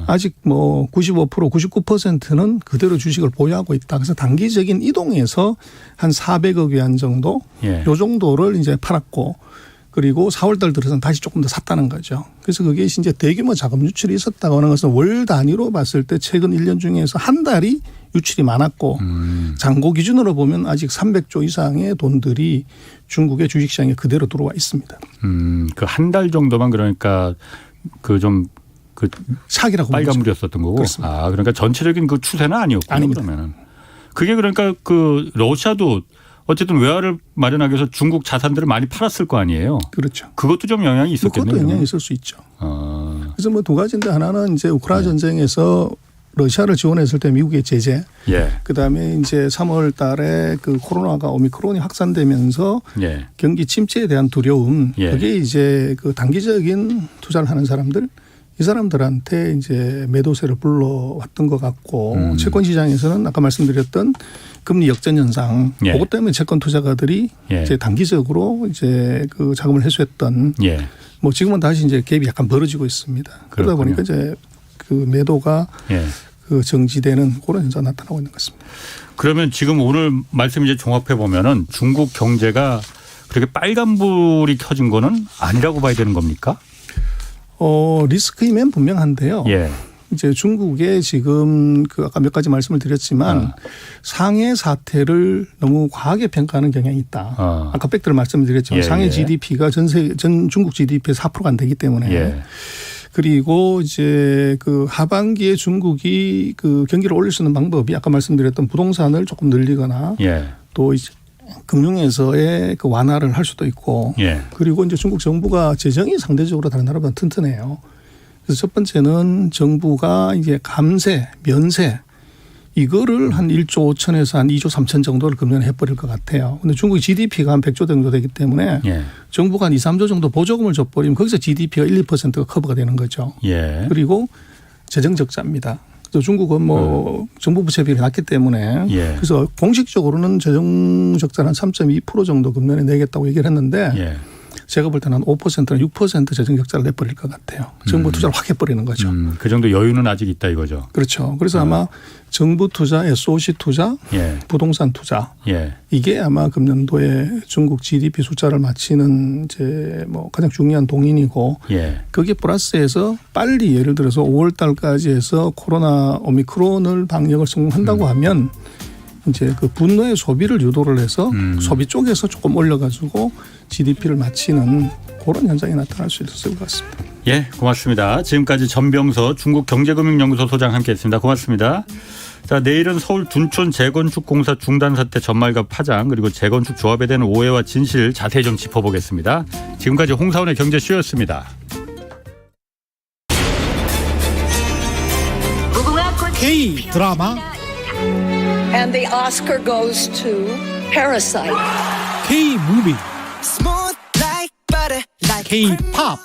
[SPEAKER 3] 아직 뭐 95% 99%는 그대로 주식을 보유하고 있다. 그래서 단기적인 이동에서 한 400억 위안 정도
[SPEAKER 1] 예.
[SPEAKER 3] 요 정도를 이제 팔았고 그리고 4월 달 들어서는 다시 조금 더 샀다는 거죠. 그래서 그게 이제 대규모 자금 유출이 있었다고 하는 것은 월 단위로 봤을 때 최근 1년 중에서 한 달이 유출이 많았고 잔고 기준으로 보면 아직 300조 이상의 돈들이 중국의 주식시장에 그대로 들어와 있습니다.
[SPEAKER 1] 그 한 달 정도만 그러니까 그 좀 그
[SPEAKER 3] 사기라고
[SPEAKER 1] 빨간물이었었던 거고.
[SPEAKER 3] 그렇습니다.
[SPEAKER 1] 아, 그러니까 전체적인 그 추세는 아니었군요.
[SPEAKER 3] 아닙니다.
[SPEAKER 1] 그러면은. 그게 그러니까 그 러시아도 어쨌든 외화를 마련하기 위해서 중국 자산들을 많이 팔았을 거 아니에요.
[SPEAKER 3] 그렇죠.
[SPEAKER 1] 그것도 좀 영향이 있었겠네요.
[SPEAKER 3] 그것도 영향이 있을 수 있죠.
[SPEAKER 1] 아.
[SPEAKER 3] 그래서 뭐 두 가지인데 하나는 이제 우크라이나 전쟁에서 러시아를 지원했을 때 미국의 제재.
[SPEAKER 1] 예.
[SPEAKER 3] 그다음에 이제 3월 달에 그 코로나가 오미크론이 확산되면서
[SPEAKER 1] 예.
[SPEAKER 3] 경기 침체에 대한 두려움.
[SPEAKER 1] 예.
[SPEAKER 3] 그게 이제 그 단기적인 투자를 하는 사람들 이 사람들한테 이제 매도세를 불러왔던 것 같고 채권 시장에서는 아까 말씀드렸던 금리 역전 현상.
[SPEAKER 1] 예.
[SPEAKER 3] 그것 때문에 채권 투자가들이
[SPEAKER 1] 예.
[SPEAKER 3] 이제 단기적으로 이제 그 자금을 회수했던
[SPEAKER 1] 예.
[SPEAKER 3] 뭐 지금은 다시 이제 갭이 약간 벌어지고 있습니다. 그러다
[SPEAKER 1] 그렇군요.
[SPEAKER 3] 보니까 이제 그 매도가
[SPEAKER 1] 예.
[SPEAKER 3] 그 정지되는 그런 현상이 나타나고 있는 것 같습니다.
[SPEAKER 1] 그러면 지금 오늘 말씀 이제 종합해 보면은 중국 경제가 그렇게 빨간불이 켜진 거는 아니라고 봐야 되는 겁니까?
[SPEAKER 3] 리스크이면 분명한데요.
[SPEAKER 1] 예.
[SPEAKER 3] 이제 중국에 지금 그 아까 몇 가지 말씀을 드렸지만 상해 사태를 너무 과하게 평가하는 경향이 있다. 아까 팩트를 말씀드렸지만
[SPEAKER 1] 예,
[SPEAKER 3] 상해
[SPEAKER 1] 예.
[SPEAKER 3] GDP가 전 중국 GDP의 4%가 안 되기 때문에
[SPEAKER 1] 예.
[SPEAKER 3] 그리고 이제 그 하반기에 중국이 그 경기를 올릴 수 있는 방법이 아까 말씀드렸던 부동산을 조금 늘리거나
[SPEAKER 1] 예.
[SPEAKER 3] 또 이제 금융에서의 그 완화를 할 수도 있고
[SPEAKER 1] 예.
[SPEAKER 3] 그리고 이제 중국 정부가 재정이 상대적으로 다른 나라보다 튼튼해요. 그래서 첫 번째는 정부가 이제 감세, 면세 이거를 한 1조 5천에서 한 2조 3천 정도를 금년에 해버릴 것 같아요. 근데 중국이 GDP가 한 100조 정도 되기 때문에
[SPEAKER 1] 예.
[SPEAKER 3] 정부가 한 2, 3조 정도 보조금을 줘버리면 거기서 GDP가 1, 2%가 커버가 되는 거죠.
[SPEAKER 1] 예.
[SPEAKER 3] 그리고 재정 적자입니다. 그래서 중국은 뭐 정부 부채 비율이 낮기 때문에
[SPEAKER 1] 예.
[SPEAKER 3] 그래서 공식적으로는 재정 적자는 한 3.2% 정도 금년에 내겠다고 얘기를 했는데
[SPEAKER 1] 예.
[SPEAKER 3] 제가 볼 때는 한 5%나 6% 재정 적자를 내버릴 것 같아요. 정부 투자를 확 해버리는 거죠.
[SPEAKER 1] 그 정도 여유는 아직 있다 이거죠.
[SPEAKER 3] 그렇죠. 그래서 아마 정부 투자, SOC 투자,
[SPEAKER 1] 예.
[SPEAKER 3] 부동산 투자
[SPEAKER 1] 예.
[SPEAKER 3] 이게 아마 금년도에 중국 GDP 숫자를 맞히는 이제 뭐 가장 중요한 동인이고
[SPEAKER 1] 예.
[SPEAKER 3] 거기에 플러스해서 빨리 예를 들어서 5월 달까지 해서 코로나 오미크론을 방역을 성공한다고 하면 이제 그 분노의 소비를 유도를 해서 소비 쪽에서 조금 올려가지고 GDP를 맞히는 그런 현상이 나타날 수 있을 것 같습니다.
[SPEAKER 1] 예, 고맙습니다. 지금까지 전병서 중국경제금융연구소 소장 함께했습니다. 고맙습니다. 자, 내일은 서울 둔촌 재건축공사 중단 사태 전말과 파장 그리고 재건축 조합에 대한 오해와 진실 자세히 좀 짚어보겠습니다. 지금까지 홍사원의 경제쇼였습니다.
[SPEAKER 4] K 드라마 And the Oscar goes to Parasite.
[SPEAKER 5] K-무비,
[SPEAKER 6] Smooth like butter, like
[SPEAKER 5] K-팝,